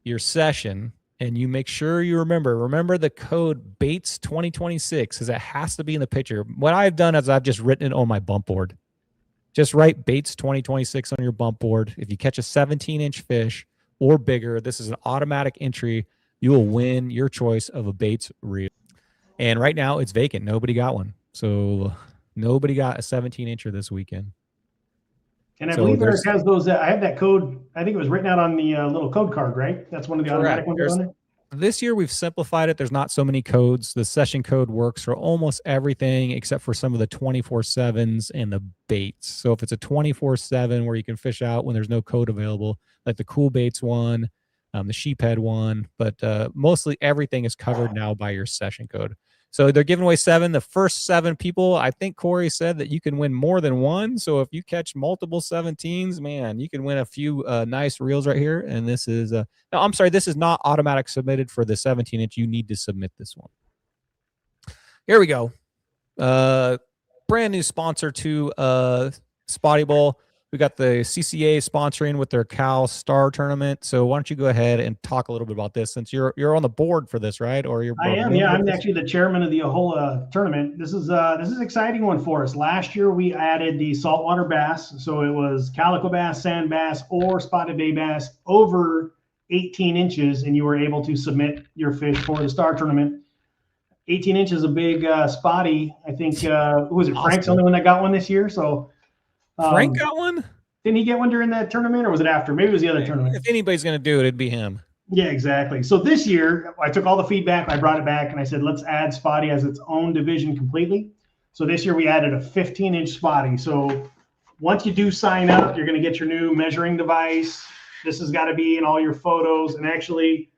A: your session, and you make sure you remember the code Bates 2026, because it has to be in the picture. What I've done is I've just written it on my bump board. Just write Bates 2026 on your bump board. If you catch a 17-inch fish or bigger, this is an automatic entry. You will win your choice of a Bates reel. And right now it's vacant. Nobody got one. So nobody got a 17-incher this weekend.
C: And I believe Eric has those. I have that code. I think it was written out on the little code card, right? That's one of the automatic ones on there.
A: This year we've simplified it. There's not so many codes. The session code works for almost everything except for some of the 24/7s and the baits. So if it's a 24/7 where you can fish out when there's no code available, like the Cool Baits one, the Sheephead one, but mostly everything is covered now by your session code. So they're giving away 7. The first 7 people, I think Corey said that you can win more than one. So if you catch multiple 17s, man, you can win a few nice reels right here. And this is, no, I'm sorry, this is not automatic submitted for the 17-inch. You need to submit this one. Here we go. Brand new sponsor to SpottyBowl. We got the CCA sponsoring with their Cal Star tournament. So why don't you go ahead and talk a little bit about this, since you're on the board for this, right? Or you're
C: I am, yeah. I'm actually the chairman of the Ahola tournament. This is an exciting one for us. Last year we added the saltwater bass, so it was calico bass, sand bass, or spotted bay bass over 18 inches, and you were able to submit your fish for the Star tournament. 18 inches is a big spotty. I think who was it? Awesome. Frank's the only one that got one this year. So.
A: Frank got one?
C: Didn't he get one during that tournament, or was it after? Maybe it was the other tournament.
A: If anybody's going to do it, it'd be him.
C: Yeah, exactly. So this year, I took all the feedback, I brought it back, and I said, let's add spotty as its own division completely. So this year we added a 15-inch spotty. So once you do sign up, you're going to get your new measuring device. This has got to be in all your photos. And actually,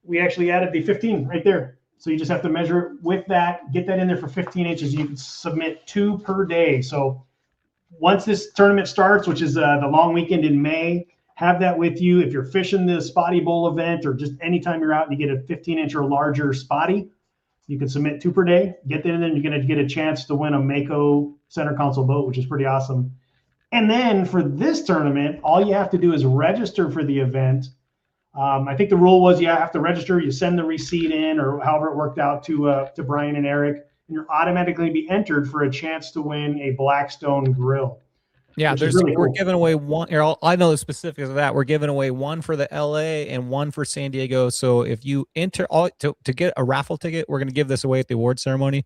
C: we actually added the 15 right there. So you just have to measure it with that, get that in there for 15 inches. You can submit 2 per day. So once this tournament starts, which is the long weekend in May, have that with you. If you're fishing the SpottyBowl event, or just anytime you're out and you get a 15-inch or larger spotty, you can submit 2 per day. Get that in there, and you're going to get a chance to win a Mako center console boat, which is pretty awesome. And then for this tournament, all you have to do is register for the event. I think the rule was you have to register, you send the receipt in, or however it worked out to Brian and Eric, and you're automatically be entered for a chance to win a Blackstone grill.
A: Yeah, we're giving away one. I know the specifics of that. We're giving away one for the LA and one for San Diego. So if you enter to get a raffle ticket, we're going to give this away at the award ceremony.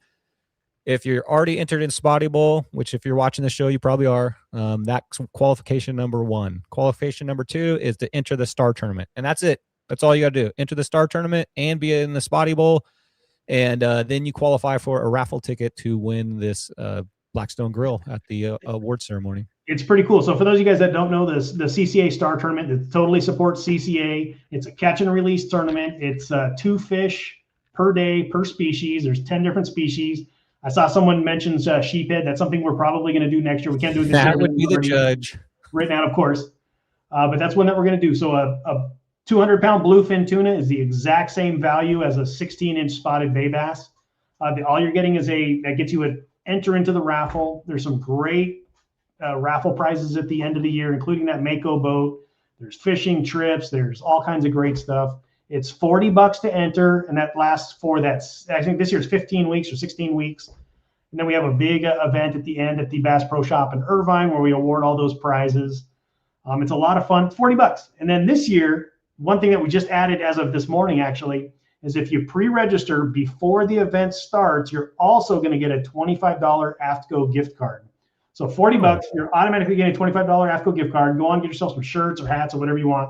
A: If you're already entered in SpottyBowl, which if you're watching the show, you probably are, that's qualification number 1. Qualification number 2 is to enter the Star tournament. And that's it. That's all you got to do. Enter the Star tournament and be in the SpottyBowl. And then you qualify for a raffle ticket to win this Blackstone grill at the award ceremony.
C: It's pretty cool. So for those of you guys that don't know this, the CCA Star tournament, it totally supports CCA. It's a catch and release tournament. It's 2 fish per day per species. There's 10 different species. I saw someone mention sheephead. That's something we're probably going to do next year. We can't do it this year.
A: That would be the judge.
C: Right now, of course. But that's one that we're going to do. So a 200-pound bluefin tuna is the exact same value as a 16-inch spotted bay bass. All you're getting is that gets you an enter into the raffle. There's some great raffle prizes at the end of the year, including that Mako boat. There's fishing trips. There's all kinds of great stuff. It's $40 to enter, and that lasts for I think this year's 15 weeks or 16 weeks. And then we have a big event at the end at the Bass Pro Shop in Irvine where we award all those prizes. It's a lot of fun. $40. And then this year, one thing that we just added as of this morning, actually, is if you pre-register before the event starts, you're also going to get a $25 AFTCO gift card. So $40, you're automatically getting a $25 AFTCO gift card. Go on, get yourself some shirts or hats or whatever you want,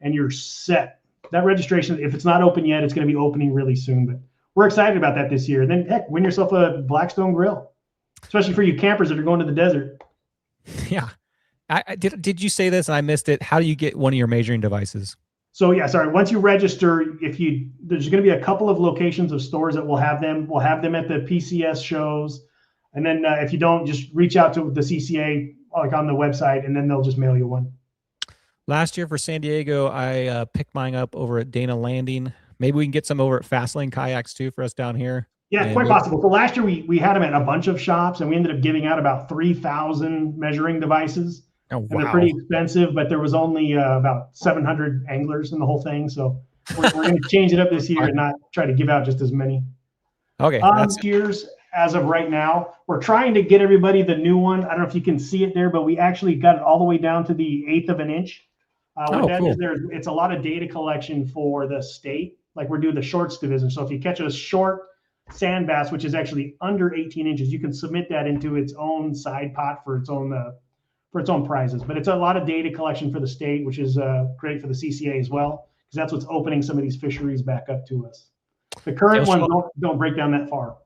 C: and you're set. That registration, if it's not open yet, it's going to be opening really soon. But we're excited about that this year. And then, heck, win yourself a Blackstone grill, especially for you campers if you're going to the desert.
A: Yeah. Did you say this and I missed it? How do you get one of your measuring devices?
C: So yeah, sorry. Once you register, there's going to be a couple of locations of stores that will have them. We'll have them at the PCS shows, and then if you don't, just reach out to the CCA like on the website, and then they'll just mail you one.
A: Last year for San Diego, I picked mine up over at Dana Landing. Maybe we can get some over at Fastlane Kayaks too for us down here.
C: Yeah, quite possible. So last year we had them at a bunch of shops, and we ended up giving out about 3,000 measuring devices.
A: Oh, wow.
C: And they're pretty expensive, but there was only about 700 anglers in the whole thing. So we're going to change it up this year and not try to give out just as many.
A: Okay.
C: Tiers as of right now. We're trying to get everybody the new one. I don't know if you can see it there, but we actually got it all the way down to the 1/8 of an inch. What that is, it's a lot of data collection for the state. Like we're doing the shorts division. So if you catch a short sand bass, which is actually under 18 inches, you can submit that into its own side pot for its own prizes. But it's a lot of data collection for the state, which is great for the CCA as well, because that's what's opening some of these fisheries back up to us. The current ones don't break down that far.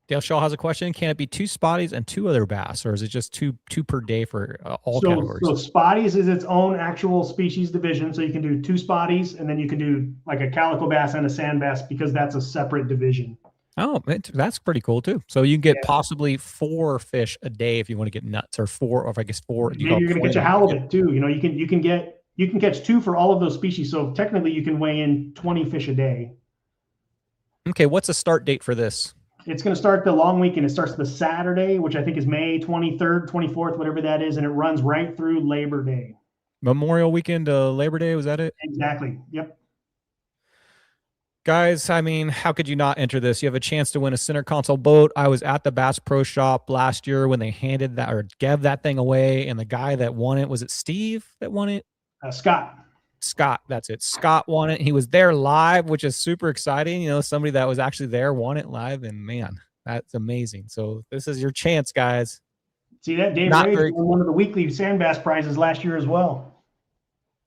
A: Dale Shaw has a question. Can it be 2 spotties and 2 other bass, or is it just two per day for all categories?
C: So spotties is its own actual species division. So you can do 2 spotties, and then you can do like a calico bass and a sand bass, because that's a separate division.
A: Oh, that's pretty cool too. So you can get possibly 4 fish a day if you want to get nuts, or 4, or I guess 4.
C: Maybe you're going to catch a halibut too. You know, you can catch 2 for all of those species. So technically, you can weigh in 20 fish a day.
A: Okay, what's the start date for this?
C: It's going to start the long weekend. It starts the Saturday, which I think is May 23rd, 24th, whatever that is, and it runs right through Labor Day.
A: Memorial weekend, Labor Day, was that it?
C: Exactly. Yep.
A: Guys, I mean, how could you not enter this? You have a chance to win a center console boat. I was at the Bass Pro Shop last year when they handed that or gave that thing away, and the guy that won it, was it Steve that won it? Scott, that's it. Scott won it. He was there live, which is super exciting. You know, somebody that was actually there won it live, and man, that's amazing. So this is your chance, guys.
C: See that Dave Ray won one of the weekly sand bass prizes last year as well.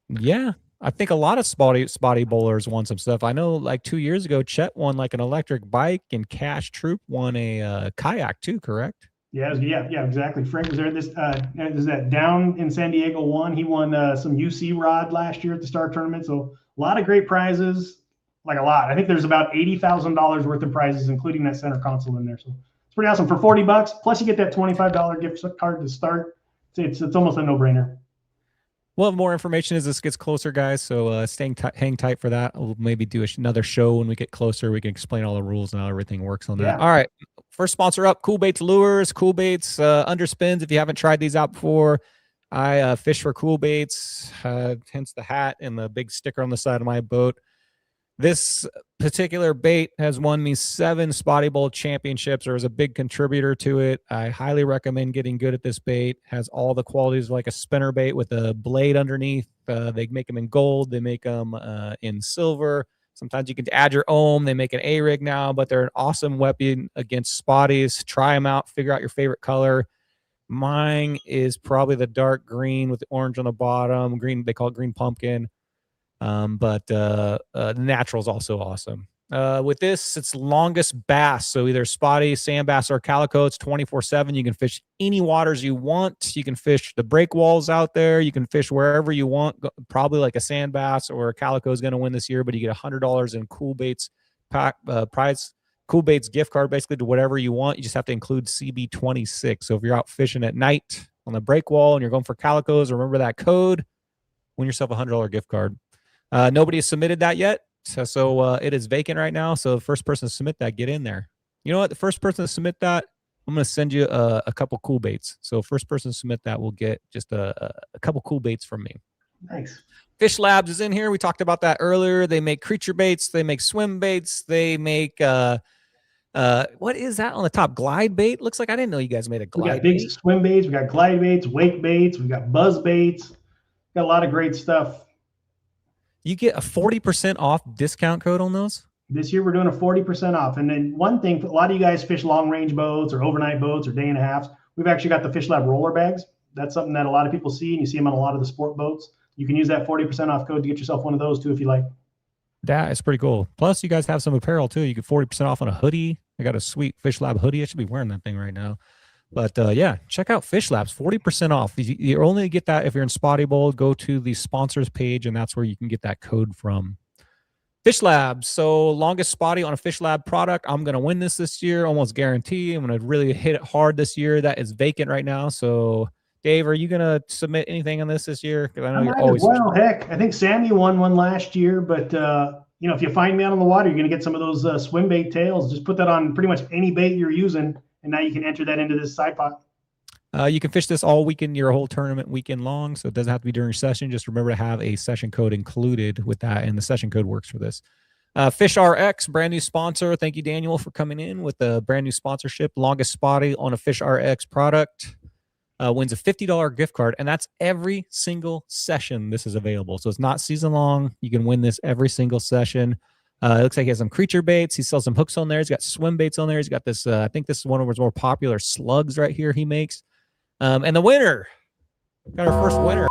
A: Yeah, I think a lot of spotty bowlers won some stuff. I know, like 2 years ago, Chet won like an electric bike, and Cash Troop won a kayak too. Correct?
C: Yeah, exactly. Frank was there. Is that down in San Diego one? He won some UC rod last year at the Star Tournament. So a lot of great prizes, like a lot. I think there's about $80,000 worth of prizes, including that center console in there. So it's pretty awesome for $40. Plus you get that $25 gift card to start. It's almost a no-brainer.
A: We'll have more information as this gets closer, guys. So hang tight for that. We'll maybe do another show when we get closer. We can explain all the rules and how everything works on that. All right. First sponsor up, Cool Baits Lures. Cool Baits underspins. If you haven't tried these out before, I fish for Cool Baits, hence the hat and the big sticker on the side of my boat. This particular bait has won me 7 Spotty Bowl championships, or is a big contributor to it. I highly recommend getting good at this bait. Has all the qualities of like a spinner bait with a blade underneath. They make them in gold. They make them in silver. Sometimes you can add your ohm. They make an A-rig now, but they're an awesome weapon against spotties. Try them out. Figure out your favorite color. Mine is probably the dark green with the orange on the bottom. Green, they call it green pumpkin. But the natural is also awesome. With this, it's longest bass. So either spotty, sand bass, or calico. It's 24/7. You can fish any waters you want. You can fish the break walls out there. You can fish wherever you want. Probably like a sand bass or a calico is going to win this year, but you get $100 in Cool Baits prize. Cool Baits gift card basically to whatever you want. You just have to include CB26. So if you're out fishing at night on the break wall and you're going for calicos, remember that code. Win yourself a $100 gift card. Nobody has submitted that yet. So it is vacant right now. So the first person to submit that, get in there. You know what? The first person to submit that, I'm going to send you a couple Cool Baits. So first person to submit that will get just a couple Cool Baits from me.
C: Nice.
A: Fish Labs is in here. We talked about that earlier. They make creature baits. They make swim baits. They make, what is that on the top? Glide bait? Looks like I didn't know you guys made a glide bait.
C: We got big swim baits. We got glide baits, wake baits. We got buzz baits. Got a lot of great stuff.
A: You get a 40% off discount code on those?
C: This year we're doing a 40% off. And then one thing, a lot of you guys fish long range boats or overnight boats or day and a halves. We've actually got the Fish Lab roller bags. That's something that a lot of people see, and you see them on a lot of the sport boats. You can use that 40% off code to get yourself one of those too if you like.
A: That is pretty cool. Plus, you guys have some apparel too. You get 40% off on a hoodie. I got a sweet Fish Lab hoodie. I should be wearing that thing right now. But yeah, check out Fish Labs, 40% off. You only get that if you're in Spotty Bowl. Go to the sponsors page, and that's where you can get that code from. Fish Labs. So longest spotty on a Fish Lab product. I'm going to win this year, almost guarantee. I'm going to really hit it hard this year. That is vacant right now. So Dave, are you going to submit anything on this year? Because I know you're always.
C: Well, heck, I think Sammy won one last year, but if you find me out on the water, you're going to get some of those swim bait tails. Just put that on pretty much any bait you're using, and now you can enter that into this side pot.
A: You can fish this all weekend, your whole tournament weekend long, so it doesn't have to be during your session. Just remember to have a session code included with that, and the session code works for this. Fish RX, brand new sponsor. Thank you, Daniel, for coming in with a brand new sponsorship. Longest spotty on a Fish RX product wins a $50 gift card, and that's every single session this is available. So it's not season long. You can win this every single session. It looks like he has some creature baits. He sells some hooks on there. He's got swim baits on there. He's got this, I think this is one of his more popular slugs right here he makes. And the winner, got our first winner,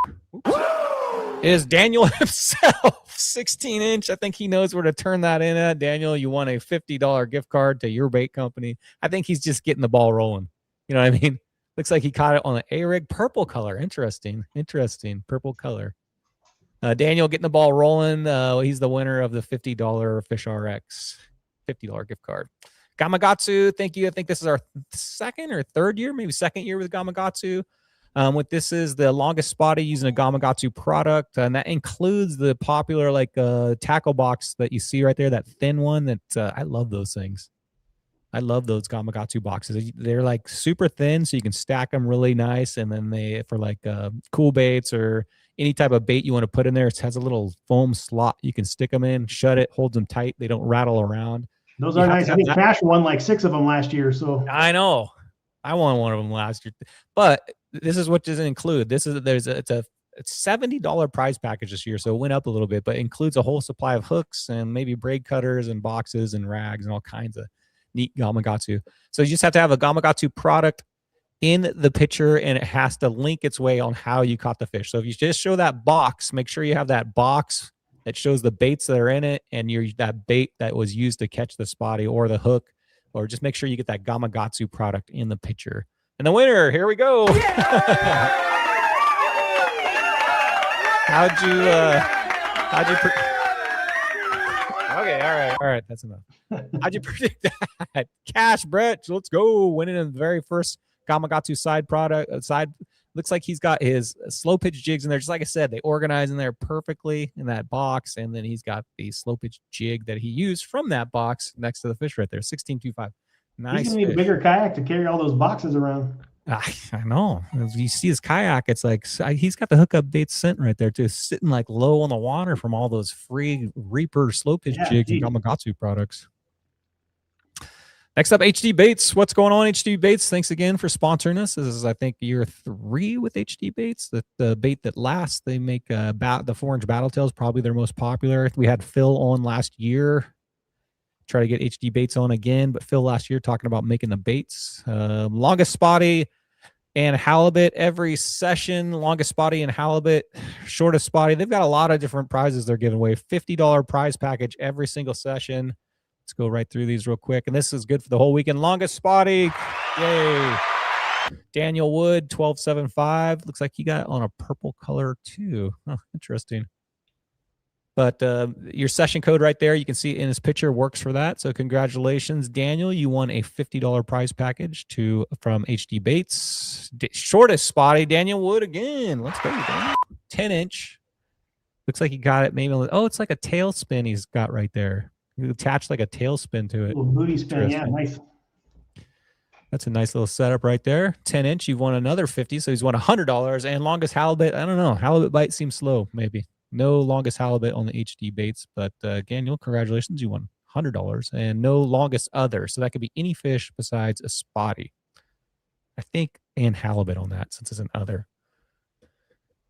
A: is Daniel himself, 16-inch. I think he knows where to turn that in at. Daniel, you won a $50 gift card to your bait company. I think he's just getting the ball rolling. You know what I mean? Looks like he caught it on an A-rig, purple color. Interesting, purple color. Daniel getting the ball rolling. He's the winner of the $50 Fish RX $50 gift card. Gamakatsu, thank you. I think this is our second or third year, maybe second year with Gamakatsu. What this is the longest spotty using a Gamakatsu product, and that includes the popular tackle box that you see right there, that thin one. That I love those things. I love those Gamakatsu boxes. They're like super thin, so you can stack them really nice. And then they, for cool baits or any type of bait you want to put in there, it has a little foam slot you can stick them in, shut it, holds them tight. They don't rattle around.
C: Those are nice. I think Cash won like 6 of them last year. So
A: I know. I won one of them last year. But this is what doesn't include. It's a $70 prize package this year, so it went up a little bit, but it includes a whole supply of hooks and maybe braid cutters and boxes and rags and all kinds of neat Gamakatsu. So you just have to have a Gamakatsu product in the picture, and it has to link its way on how you caught the fish. So if you just show that box, make sure you have that box that shows the baits that are in it and that bait that was used to catch the spotty or the hook, or just make sure you get that Gamakatsu product in the picture. And the winner, here we go. Yeah! Okay, all right, that's enough. How'd you predict that? Cash, Brett, let's go. Winning in the very first Gamakatsu side. Looks like he's got his slow pitch jigs in there. Just like I said, they organize in there perfectly in that box. And then he's got the slow pitch jig that he used from that box next to the fish right there. 16.25. Nice.
C: He's gonna need a bigger kayak to carry all those boxes around.
A: I know. As you see his kayak, it's like he's got the hookup bait sent right there too, sitting like low on the water from all those free Reaper slow pitch jigs and Gamakatsu products. Next up, HD Baits. What's going on, HD Baits? Thanks again for sponsoring us. This is, I think, year 3 with HD Baits. The bait that lasts. They make the 4-inch Battle Tails, probably their most popular. We had Phil on last year. Try to get HD Baits on again, but Phil last year talking about making the baits. Longest spotty and halibut every session. Longest spotty and halibut, shortest spotty. They've got a lot of different prizes they're giving away. $50 prize package every single session. Let's go right through these real quick. And this is good for the whole weekend. Longest spotty. Yay. Daniel Wood, 12.75. Looks like he got on a purple color too. Oh, interesting. But your session code right there, you can see it in his picture, works for that. So congratulations, Daniel. You won a $50 prize package from HD Baits. Shortest spotty, Daniel Wood again. Let's go, Daniel. 10-inch. Looks like he got it maybe. Oh, it's like a tailspin he's got right there. You attach like a tailspin to it.
C: Little booty spin, yeah, nice.
A: That's a nice little setup right there. 10-inch, you've won another 50, so he's won $100. And longest halibut, I don't know. Halibut bite seems slow, maybe. No longest halibut on the HD Baits, but Daniel, congratulations, you won $100. And no longest other, so that could be any fish besides a spotty, I think, and halibut on that since it's an other.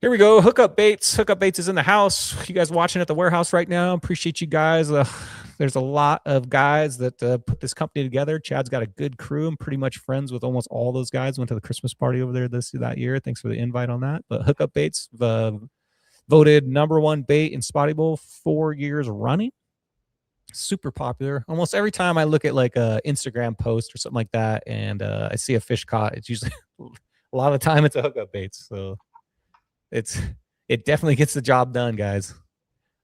A: Here we go. Hookup Baits. Hookup Baits is in the house. You guys watching at the warehouse right now. Appreciate you guys. There's a lot of guys that put this company together. Chad's got a good crew. I'm pretty much friends with almost all those guys. Went to the Christmas party over there that year. Thanks for the invite on that. But Hookup Baits voted #1 bait in SpottyBowl 4 years running. Super popular. Almost every time I look at like a Instagram post or something like that, and I see a fish caught, it's usually a lot of the time it's a Hookup Baits. So it definitely gets the job done, guys.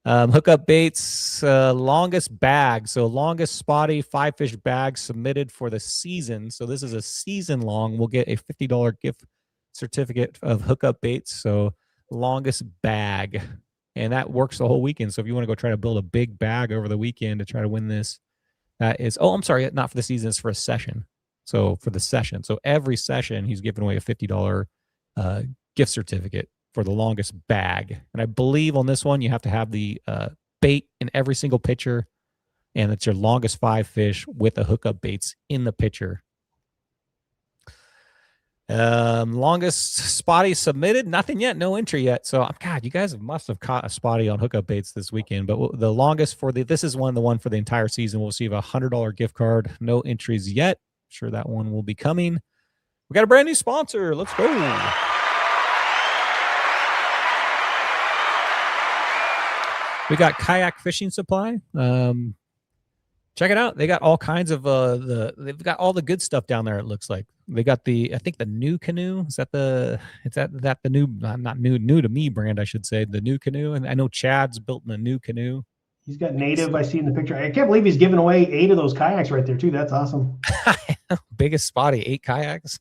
A: Hookup Baits, longest bag. So longest spotty 5-fish bag submitted for the season. So this is a season long. We'll get a $50 gift certificate of Hookup Baits. So longest bag. and that works the whole weekend. So if you want to go try to build a big bag over the weekend to try to win this, that is, oh, I'm sorry, not for the season, it's for a session. So for the session. So every session, he's giving away a $50 gift certificate for the longest bag. And I believe on this one, you have to have the bait in every single pitcher, and it's your longest 5 fish with the hookup baits in the pitcher. Longest spotty submitted, nothing yet, no entry yet. So God, you guys must have caught a spotty on hookup baits this weekend. But the longest for this is the one for the entire season. We'll receive a $100 gift card. No entries yet. I'm sure that one will be coming. We got a brand new sponsor. Let's go. We got Kayak Fishing Supply. Check it out. They got all kinds of they've got all the good stuff down there. It looks like they got I think the new canoe. Is that the new, not new to me brand, I should say, the new canoe. And I know Chad's built in a new canoe.
C: He's got native. I see in the picture. I can't believe he's giving away 8 of those kayaks right there too. That's awesome.
A: Biggest spotty, 8 kayaks.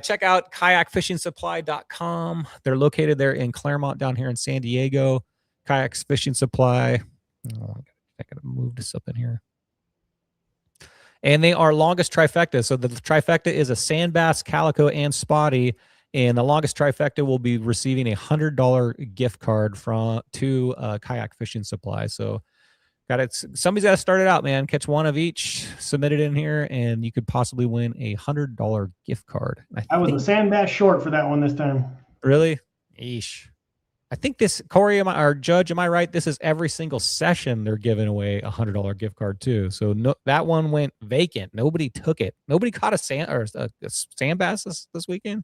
A: Check out kayakfishingsupply.com. They're located there in Claremont down here in San Diego. Kayaks Fishing Supply. Oh, I gotta move this up in here. And they are longest trifecta. So the trifecta is a sand bass, calico, and spotty. And the longest trifecta will be receiving a $100 gift card to Kayak Fishing Supply. So somebody's got to start it out, man. Catch one of each, submit it in here, and you could possibly win a $100 gift card.
C: I was a sand bass short for that one this time.
A: Really? Eesh. I think this, Corey, our judge, am I right? This is every single session they're giving away a $100 gift card too. So that one went vacant. Nobody took it. Nobody caught a sand bass this weekend.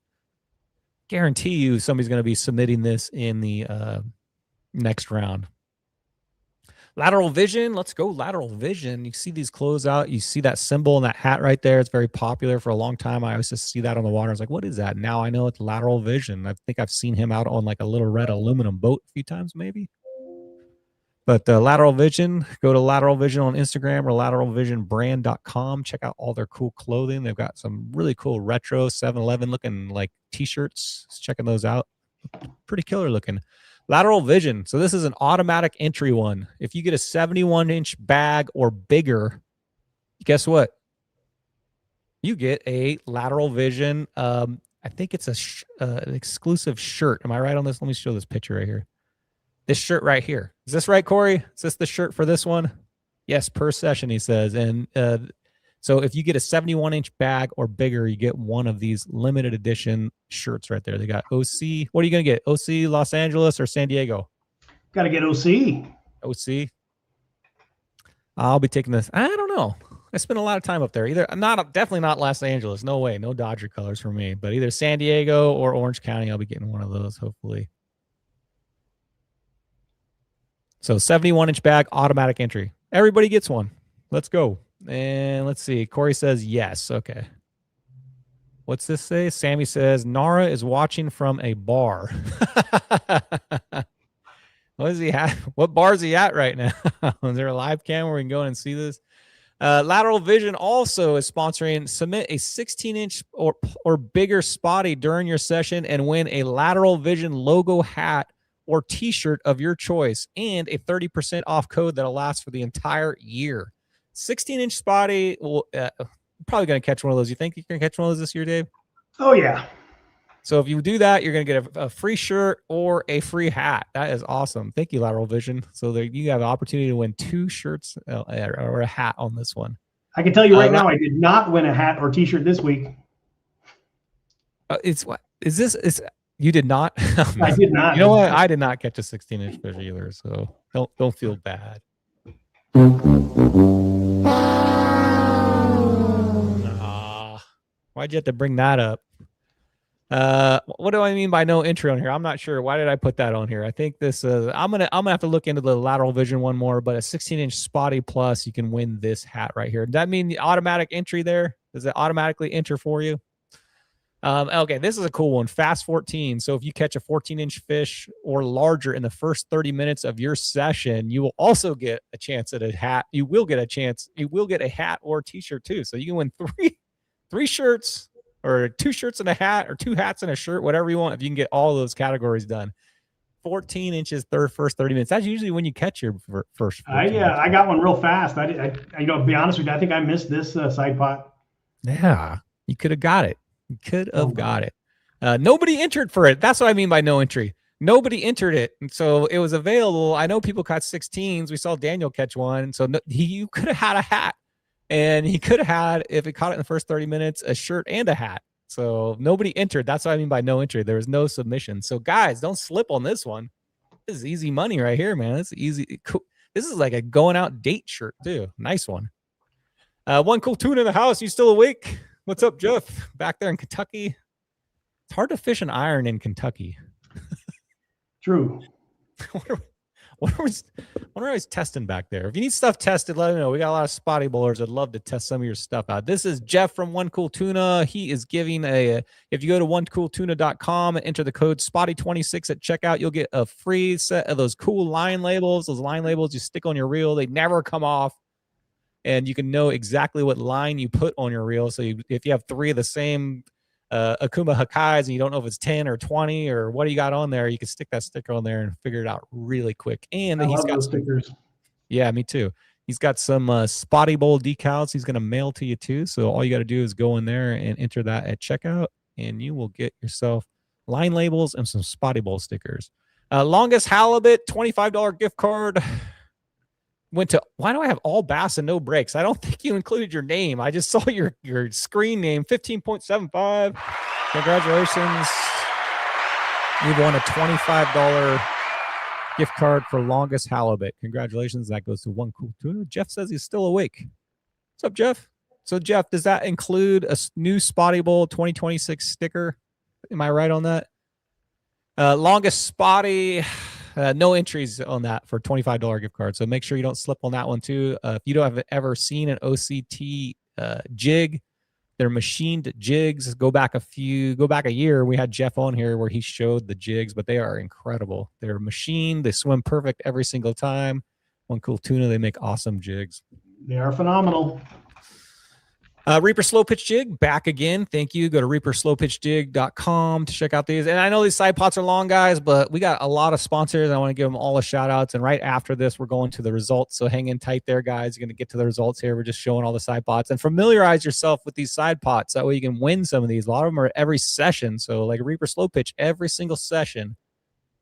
A: Guarantee you somebody's going to be submitting this in the next round. Lateral vision. Let's go lateral vision. You see these close out. You see that symbol and that hat right there. It's very popular for a long time. I always just see that on the water. I was like, what is that? Now I know it's lateral vision. I think I've seen him out on like a little red aluminum boat a few times maybe. But lateral vision, go to lateral vision on Instagram or lateralvisionbrand.com. Check out all their cool clothing. They've got some really cool retro 7-Eleven looking like t-shirts. Checking those out. Pretty killer looking. Lateral vision. So this is an automatic entry one. If you get a 71-inch bag or bigger, guess what? You get a lateral vision. I think it's an exclusive shirt. Am I right on this? Let me show this picture right here. This shirt right here. Is this right, Corey? Is this the shirt for this one? Yes, per session, he says. And so if you get a 71-inch bag or bigger, you get one of these limited edition shirts right there. They got OC. What are you going to get? OC, Los Angeles, or San Diego?
C: Got to get OC.
A: OC. I'll be taking this. I don't know. I spent a lot of time up there. Definitely not Los Angeles. No way. No Dodger colors for me. But either San Diego or Orange County, I'll be getting one of those, hopefully. So 71-inch bag, automatic entry. Everybody gets one. Let's go. And let's see. Corey says yes. Okay. What's this say? Sammy says Nara is watching from a bar. What is he at? What bar is he at right now? Is there a live cam where we can go and see this? Lateral Vision also is sponsoring. Submit a 16-inch or bigger spotty during your session and win a Lateral Vision logo hat or t-shirt of your choice and a 30% off code that'll last for the entire year. 16-inch spotty, will probably going to catch one of those. You think you can catch one of those this year, Dave?
C: Oh, yeah.
A: So if you do that, you're going to get a free shirt or a free hat. That is awesome. Thank you, Lateral Vision. So there you have an opportunity to win 2 shirts or a hat on this one.
C: I can tell you right now, I did not win a hat or t-shirt this week. You did not? I did not.
A: You know what? I did not catch a 16-inch fish either, so don't feel bad. Why'd you have to bring that up? What do I mean by no entry on here? I'm not sure. Why did I put that on here? I think this I'm gonna have to look into the Lateral Vision one more, but a 16-inch spotty plus, you can win this hat right here. Does that mean the automatic entry there? Does it automatically enter for you? Okay, this is a cool one. Fast 14. So if you catch a 14-inch fish or larger in the first 30 minutes of your session, you will also get a chance at a hat. You will get a hat or a t-shirt too. So you can win three shirts or 2 shirts and a hat or 2 hats and a shirt, whatever you want, if you can get all of those categories done. 14 inches first 30 minutes. That's usually when you catch your first.
C: I got one real fast. To be honest with you, I think I missed this side pot.
A: Yeah, you could have got it. You could have got it. Nobody entered for it. That's what I mean by no entry. Nobody entered it, and so it was available. I know people caught 16s. We saw Daniel catch one, so you could have had a hat, and he could have had, if he caught it in the first 30 minutes, a shirt and a hat. So nobody entered. That's what I mean by no entry. There was no submission. So guys, don't slip on this one. This is easy money right here, man. It's easy. Cool. This is like a going out date shirt too. Nice one. One cool tuna in the house. You still awake? What's up, Jeff? Back there in Kentucky. It's hard to fish an iron in Kentucky.
C: True.
A: What are he's testing back there? If you need stuff tested, let me know. We got a lot of spotty bowlers. I'd love to test some of your stuff out. This is Jeff from One Cool Tuna. He is giving if you go to onecooltuna.com and enter the code spotty26 at checkout, you'll get a free set of those cool line labels. Those line labels you stick on your reel. They never come off. And you can know exactly what line you put on your reel. So if you have 3 of the same Okuma Hakais and you don't know if it's 10 or 20 or what do you got on there, you can stick that sticker on there and figure it out really quick. And he's got
C: stickers.
A: Yeah, me too. He's got some SpottyBowl decals he's going to mail to you too. So all you got to do is go in there and enter that at checkout, and you will get yourself line labels and some SpottyBowl stickers. Longest halibut, $25 gift card. Went to, why do I have all bass and no breaks? I don't think you included your name. I just saw your screen name, 15.75. Congratulations. You've won a $25 gift card for longest halibut. Congratulations. That goes to One Cool Tuna. Jeff says he's still awake. What's up, Jeff? So, Jeff, does that include a new SpottyBowl 2026 sticker? Am I right on that? Longest spotty. No entries on that for $25 gift card. So make sure you don't slip on that one too. If you don't have ever seen an OCT jig, they're machined jigs. Go back a year. We had Jeff on here where he showed the jigs, but they are incredible. They're machined. They swim perfect every single time. One Cool Tuna, they make awesome jigs.
C: They are phenomenal.
A: Reaper Slow Pitch Jig back again. Thank you. Go to reaperslowpitchjig.com to check out these. And I know these side pots are long, guys, but we got a lot of sponsors. I want to give them all a shout outs. And right after this, we're going to the results. So hang in tight there, guys. You're going to get to the results here. We're just showing all the side pots and familiarize yourself with these side pots. That way you can win some of these. A lot of them are every session. So like Reaper Slow Pitch, every single session,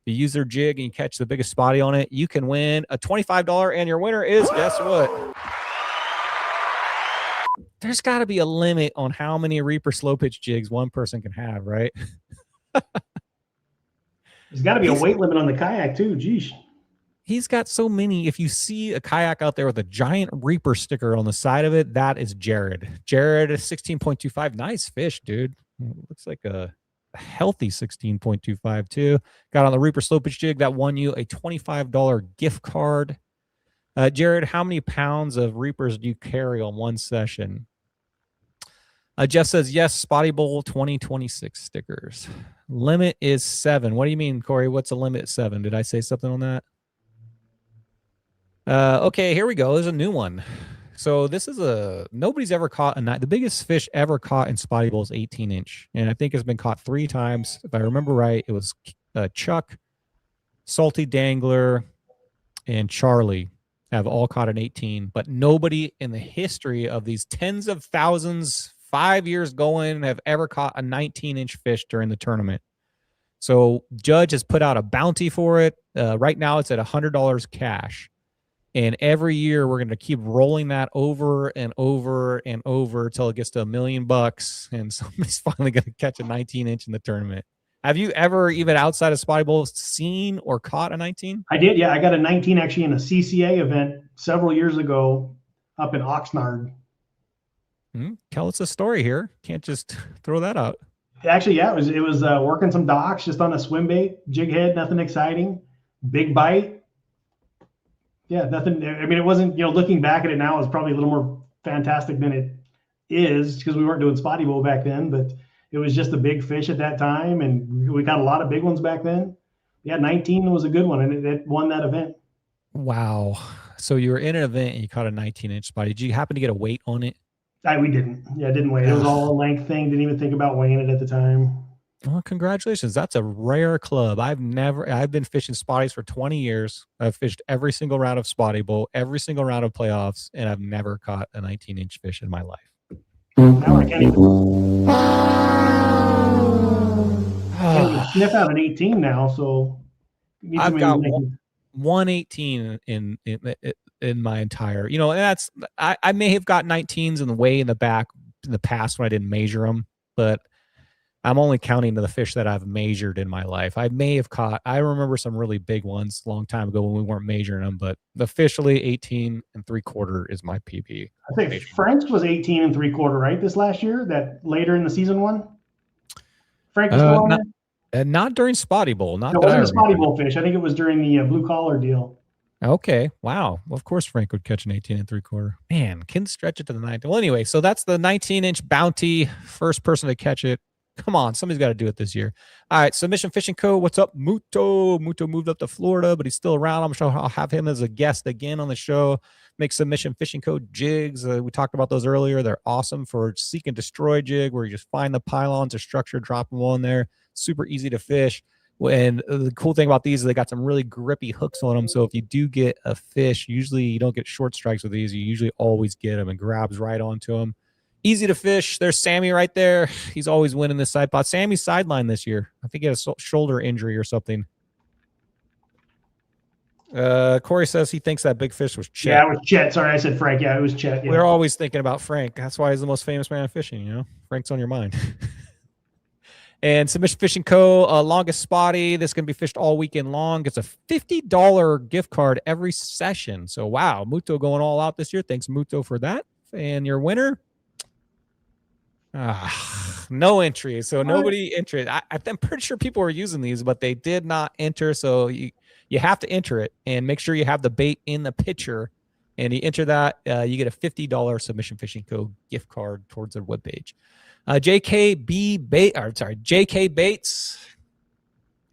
A: you use their jig and you catch the biggest spotty on it, you can win a $25. And your winner is, guess what? There's got to be a limit on how many Reaper Slow Pitch jigs one person can have, right?
C: There's got to be a weight limit on the kayak too. Geesh.
A: He's got so many. If you see a kayak out there with a giant Reaper sticker on the side of it, that is Jared. Jared is 16.25. Nice fish, dude. Looks like a healthy 16.25 too. Got on the Reaper Slow Pitch jig that won you a $25 gift card. Jared, how many pounds of Reapers do you carry on one session? Jeff says, yes, SpottyBowl 2026 stickers. Limit is 7. What do you mean, Corey? What's a limit 7? Did I say something on that? Okay, here we go. There's a new one. So this is nobody's ever caught the biggest fish ever caught in SpottyBowl is 18-inch. And I think it's been caught 3 times. If I remember right, it was Chuck, Salty Dangler, and Charlie have all caught an 18, but nobody in the history of these tens of thousands, 5 years going, have ever caught a 19-inch fish during the tournament. So Judge has put out a bounty for it. Right now it's at $100 cash. And every year we're going to keep rolling that over and over and over until it gets to $1 million, and somebody's finally going to catch a 19-inch in the tournament. Have you ever, even outside of SpottyBowl, seen or caught a 19?
C: I did, yeah. I got a 19 actually in a CCA event several years ago up in Oxnard.
A: Tell us a story here. Can't just throw that out.
C: Actually, yeah, it was working some docks just on a swim bait, jig head, nothing exciting, big bite. Yeah, nothing. I mean, it wasn't, looking back at it now, it's probably a little more fantastic than it is because we weren't doing SpottyBowl back then, but it was just a big fish at that time, and we got a lot of big ones back then. Yeah, 19 was a good one, and it won that event.
A: Wow. So you were in an event and you caught a 19-inch spotty. Did you happen to get a weight on it?
C: We didn't. Yeah, didn't weigh. It was all a length thing. Didn't even think about weighing it at the time.
A: Well, congratulations. That's a rare club. I've been fishing spotties for 20 years. I've fished every single round of spotty bowl, every single round of playoffs, and I've never caught a 19-inch fish in my life.
C: Now I can't even sniff out an 18 now. So
A: I've got one 18 in my entire, and that's, I may have got 19s in the way in the back in the past when I didn't measure them, but I'm only counting the fish that I've measured in my life. I may have caught, I remember some really big ones a long time ago when we weren't measuring them, but officially 18 3/4 is my PB.
C: I think Frank's was 18 3/4, right? This last year, that later in the season one. Frank was still on there?
A: Not during Spotty Bowl. Not
C: no, it wasn't a Spotty Bowl fish. I think it was during the blue collar deal.
A: Okay. Wow. Well, of course, Frank would catch an 18 3/4. Man, can stretch it to the 19. Well, anyway, so that's the 19-inch bounty. First person to catch it. Come on, somebody's got to do it this year. All right, Submission Fishing Co. What's up, Muto? Muto moved up to Florida, but he's still around. I'm sure I'll have him as a guest again on the show. Make Submission Fishing Co. jigs. We talked about those earlier. They're awesome for seek and destroy jig, where you just find the pylons or structure, drop them on there. Super easy to fish. And the cool thing about these is they got some really grippy hooks on them. So if you do get a fish, usually you don't get short strikes with these. You usually always get them and grabs right onto them. Easy to fish. There's Sammy right there. He's always winning this side pot. Sammy's sidelined this year. I think he had a shoulder injury or something. Corey says he thinks that big fish was Chet.
C: Yeah, it was Chet. Sorry, I said Frank. Yeah, it was Chet. Yeah.
A: We're always thinking about Frank. That's why he's the most famous man in fishing, Frank's on your mind. And Submission Fishing Co. Longest spotty. This can be fished all weekend long. It's a $50 gift card every session. So, wow. Muto going all out this year. Thanks, Muto, for that. And your winner? No entry. So nobody entered. I'm pretty sure people were using these, but they did not enter. So you have to enter it and make sure you have the bait in the picture. And you enter that, you get a $50 Submission Fishing Co. gift card towards their webpage. JK Baits.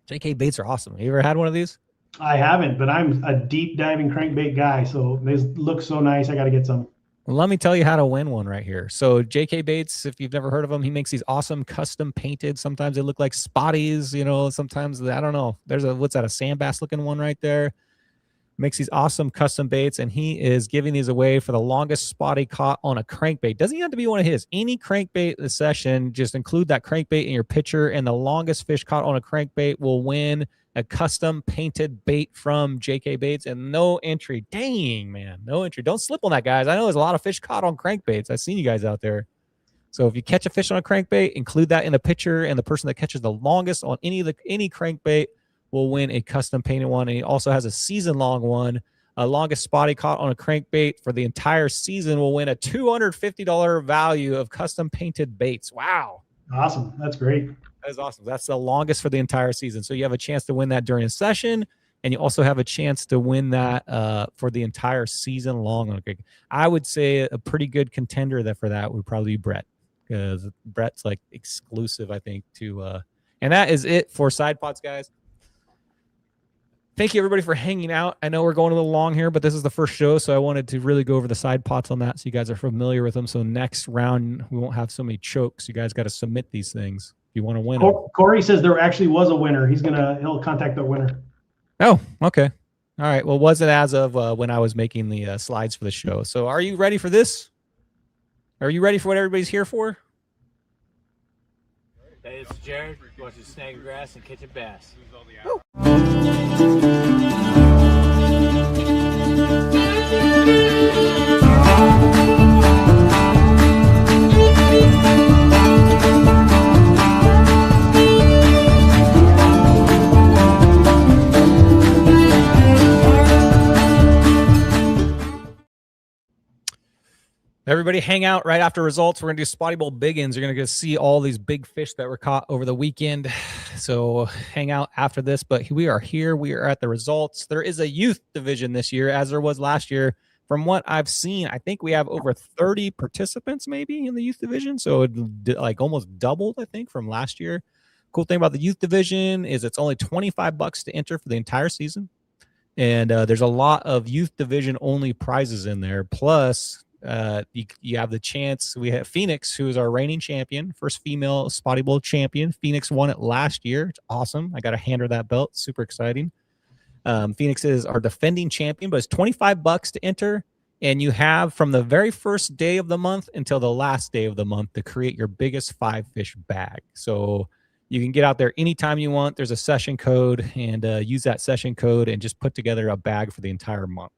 A: JK Baits are awesome. Have you ever had one of these?
C: I haven't, but I'm a deep diving crankbait guy. So they look so nice. I got to get some.
A: Well, let me tell you how to win one right here. So JK Baits, if you've never heard of him, he makes these awesome custom painted. Sometimes they look like spotties, sometimes, I don't know. There's what's that, a sandbass looking one right there. Makes these awesome custom baits, and he is giving these away for the longest spotty caught on a crankbait. Doesn't even have to be one of his. Any crankbait in the session, just include that crankbait in your picture, and the longest fish caught on a crankbait will win a custom painted bait from JK Baits, and no entry. Dang, man, no entry. Don't slip on that, guys. I know there's a lot of fish caught on crankbaits. I've seen you guys out there. So if you catch a fish on a crankbait, include that in the picture, and the person that catches the longest on any crankbait will win a custom painted one. And he also has a season-long one. Longest spotty caught on a crankbait for the entire season will win a $250 value of custom painted baits. Wow.
C: Awesome. That's great.
A: That is awesome. That's the longest for the entire season. So you have a chance to win that during a session, and you also have a chance to win that for the entire season long. I would say a pretty good contender for that would probably be Brett, because Brett's like exclusive, I think, to and that is it for Side Pots, guys. Thank you, everybody, for hanging out. I know we're going a little long here, but this is the first show, so I wanted to really go over the side pots on that so you guys are familiar with them. So next round, we won't have so many chokes. You guys got to submit these things if you want to win them.
C: Corey says there actually was a winner. He'll contact the winner.
A: Oh, okay. All right. Well, was it as of when I was making the slides for the show? So are you ready for this? Are you ready for what everybody's here for?
D: Hey, it's Jared. Watching Snagging Grass and Catching Bass.
A: Oh. Everybody hang out right after results. We're going to do Spotty Bowl biggins. You're going to get to see all these big fish that were caught over the weekend. So hang out after this. But we are here. We are at the results. There is a youth division this year, as there was last year. From what I've seen, I think we have over 30 participants maybe in the youth division. So it like almost doubled, I think, from last year. Cool thing about the youth division is it's only $25 to enter for the entire season. And there's a lot of youth division only prizes in there. Plus, you have the chance. We have Phoenix, who is our reigning champion, first female Spotty Bowl champion. Phoenix won it last year. It's awesome. I got to hand her that belt. Super exciting. Phoenix is our defending champion, but it's $25 to enter. And you have from the very first day of the month until the last day of the month to create your biggest 5-fish bag. So you can get out there anytime you want. There's a session code, and use that session code and just put together a bag for the entire month.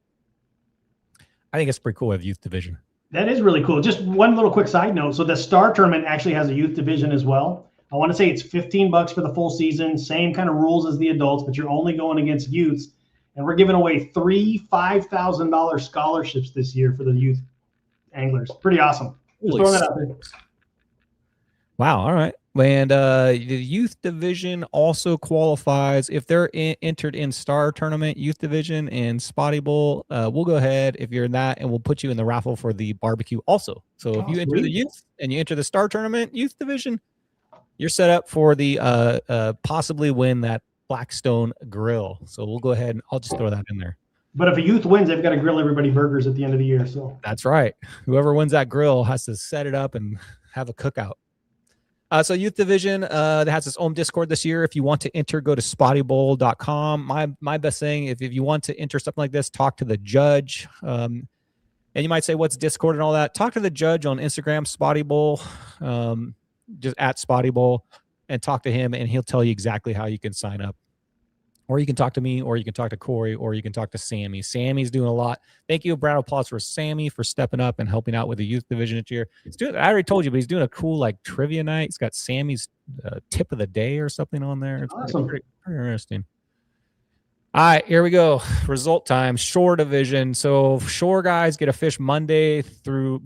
A: I think it's pretty cool with youth division.
C: That is really cool. Just one little quick side note. So the Star Tournament actually has a youth division as well. I want to say it's $15 for the full season, same kind of rules as the adults, but you're only going against youths. And we're giving away 3 $5,000 scholarships this year for the youth anglers. Pretty awesome. Just throwing that out there.
A: Wow. All right. And the youth division also qualifies if they're entered in Star Tournament, youth division, and Spotty Bowl. We'll go ahead if you're in that, and we'll put you in the raffle for the barbecue also. So if you enter the youth and you enter the Star Tournament youth division, you're set up for the possibly win that Blackstone grill. So we'll go ahead and I'll just throw that in there.
C: But if a youth wins, they've got to grill everybody burgers at the end of the year. So
A: that's right. Whoever wins that grill has to set it up and have a cookout. So youth division that has its own Discord this year. If you want to enter, go to spottybowl.com. My best thing, if you want to enter something like this, talk to the judge. And you might say, what's Discord and all that? Talk to the judge on Instagram, Spotty Bowl, just at Spotty Bowl, and talk to him, and he'll tell you exactly how you can sign up. Or you can talk to me, or you can talk to Corey, or you can talk to Sammy. Sammy's doing a lot. Thank you, Brad. Applause for Sammy for stepping up and helping out with the youth division this year. I already told you, but he's doing a cool like trivia night. He's got Sammy's tip of the day or something on there. It's
C: awesome.
A: Pretty interesting. All right, here we go. Result time. Shore division. So shore guys get a fish Monday through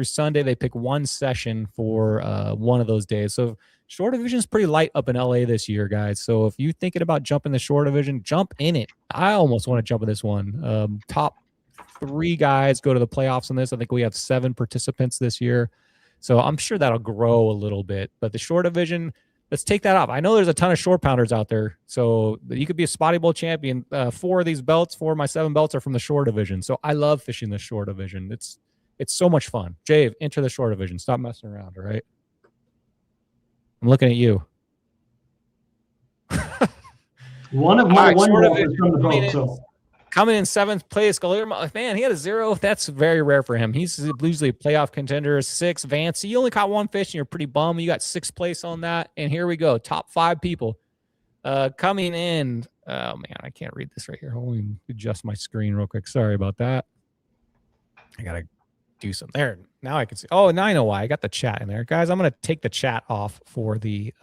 A: Sunday. They pick one session for one of those days. So shore division is pretty light up in LA this year, guys. So if you're thinking about jumping the shore division, jump in it. I almost want to jump in this one. Top 3 guys go to the playoffs on this. I think we have 7 participants this year. So I'm sure that'll grow a little bit. But the shore division, let's take that off. I know there's a ton of shore pounders out there. So you could be a Spotty Bowl champion. 4 of these belts, 4 of my 7 belts are from the shore division. So I love fishing the shore division. It's so much fun. Jave, enter the shore division. Stop messing around, all right? I'm looking at you.
C: One of my one is from the boat. So
A: coming in 7th place, Guillermo. Man, he had a 0. That's very rare for him. He's usually a playoff contender. 6, Vance. You only caught 1 fish, and you're pretty bummed. You got 6th place on that. And here we go. Top 5 people coming in. Oh man, I can't read this right here. Hold on, adjust my screen real quick. Sorry about that. I gotta do something there. Now I can see. Oh, now I know why. I got the chat in there. Guys, I'm going to take the chat off for the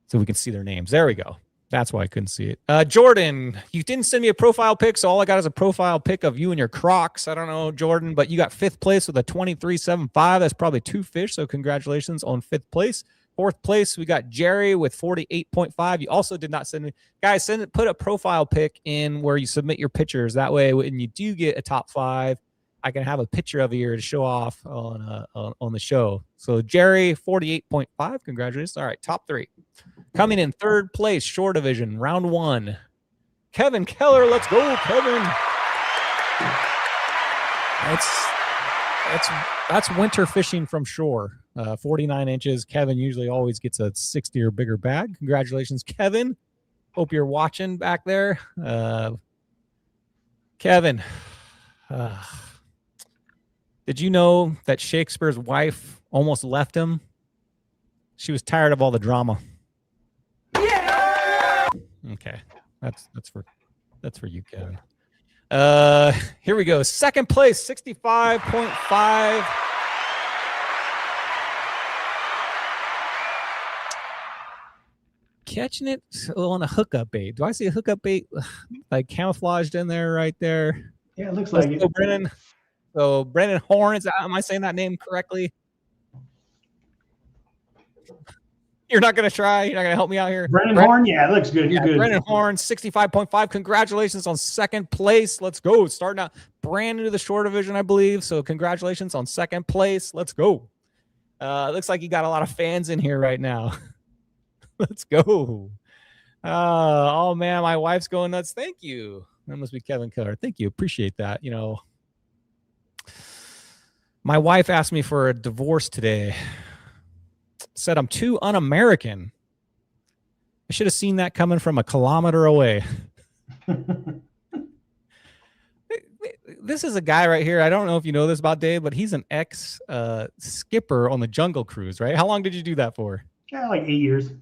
A: so we can see their names. There we go. That's why I couldn't see it. Jordan, you didn't send me a profile pic, so all I got is a profile pic of you and your Crocs. I don't know, Jordan, but you got 5th place with a 23.75. That's probably 2 fish, so congratulations on 5th place. 4th place, we got Jerry with 48.5. You also did not send me. Guys, put a profile pic in where you submit your pictures. That way, when you do get a top 5, I can have a picture of you to show off on the show. So Jerry, 48.5. Congratulations. All right, top 3. Coming in 3rd place, shore division, round 1. Kevin Keller. Let's go, Kevin. That's winter fishing from shore. 49 inches. Kevin usually always gets a 60 or bigger bag. Congratulations, Kevin. Hope you're watching back there. Kevin. Did you know that Shakespeare's wife almost left him? She was tired of all the drama. Yeah. Okay, that's for you, Kevin. Here we go. 2nd place, 65.5. Catching it on a hookup bait. Do I see a hookup bait like camouflaged in there right there?
C: Yeah, it looks like it.
A: Brennan. So Brennan Horn, am I saying that name correctly? You're not going to try? You're not going to help me out here?
C: Brennan Horn? Yeah, it looks good. You're good.
A: Brennan Horn, 65.5. Congratulations on 2nd place. Let's go. Starting out brand new to the shore division, I believe. So congratulations on 2nd place. Let's go. Looks like you got a lot of fans in here right now. Let's go. Oh, man, my wife's going nuts. Thank you. That must be Kevin Keller. Thank you. Appreciate that. You know, My wife asked me for a divorce today. Said I'm too un-American. I should have seen that coming from a kilometer away. This is a guy right here. I don't know if you know this about Dave, but he's an ex skipper on the Jungle Cruise, right? How long did you do that for?
C: Yeah, like 8 years.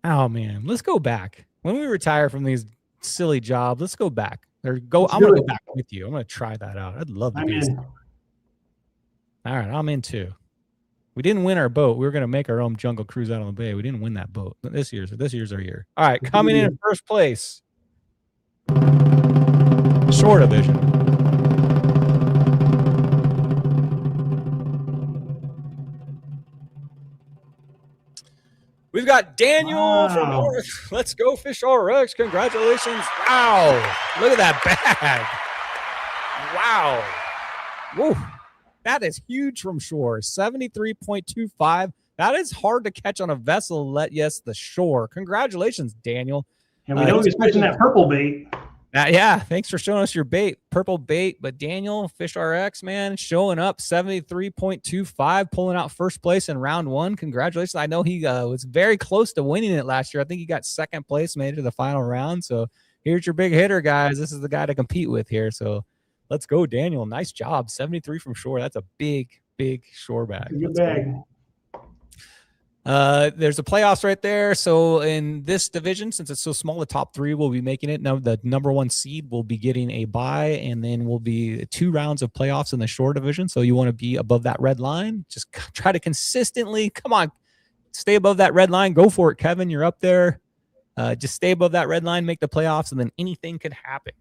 A: Oh man, let's go back. When we retire from these silly jobs, let's go back. I'm gonna go back with you. I'm gonna try that out. I'd love to be. All right, I'm in too. We didn't win our boat. We were gonna make our own Jungle Cruise out on the bay. We didn't win that boat. This year's our year. All right, coming in first place. Shore division. We've got Daniel from North. Let's go Fish RX. Congratulations. Wow. Look at that bag. Wow. Whoa. That is huge from shore. 73.25. That is hard to catch on a vessel, let yes the shore. Congratulations, Daniel.
C: And we know he's fishing that purple bait.
A: Yeah, thanks for showing us your bait, purple bait. But Daniel, Fish RX, man, showing up 73.25, pulling out first place in round one. Congratulations. I know he was very close to winning it last year. I think he got second place, made it to the final round. So here's your big hitter, guys. This is the guy to compete with here. So let's go, Daniel. Nice job. 73 from shore. That's a big, big shore bag.
C: Good bag.
A: There's a playoffs right there. So in this division, since it's so small, the top three will be making it. Now the number one seed will be getting a bye, and then will be 2 rounds of playoffs in the shore division. So you want to be above that red line. Just try to consistently, come on, stay above that red line. Go for it, Kevin. You're up there. Just stay above that red line, make the playoffs, and then anything could happen.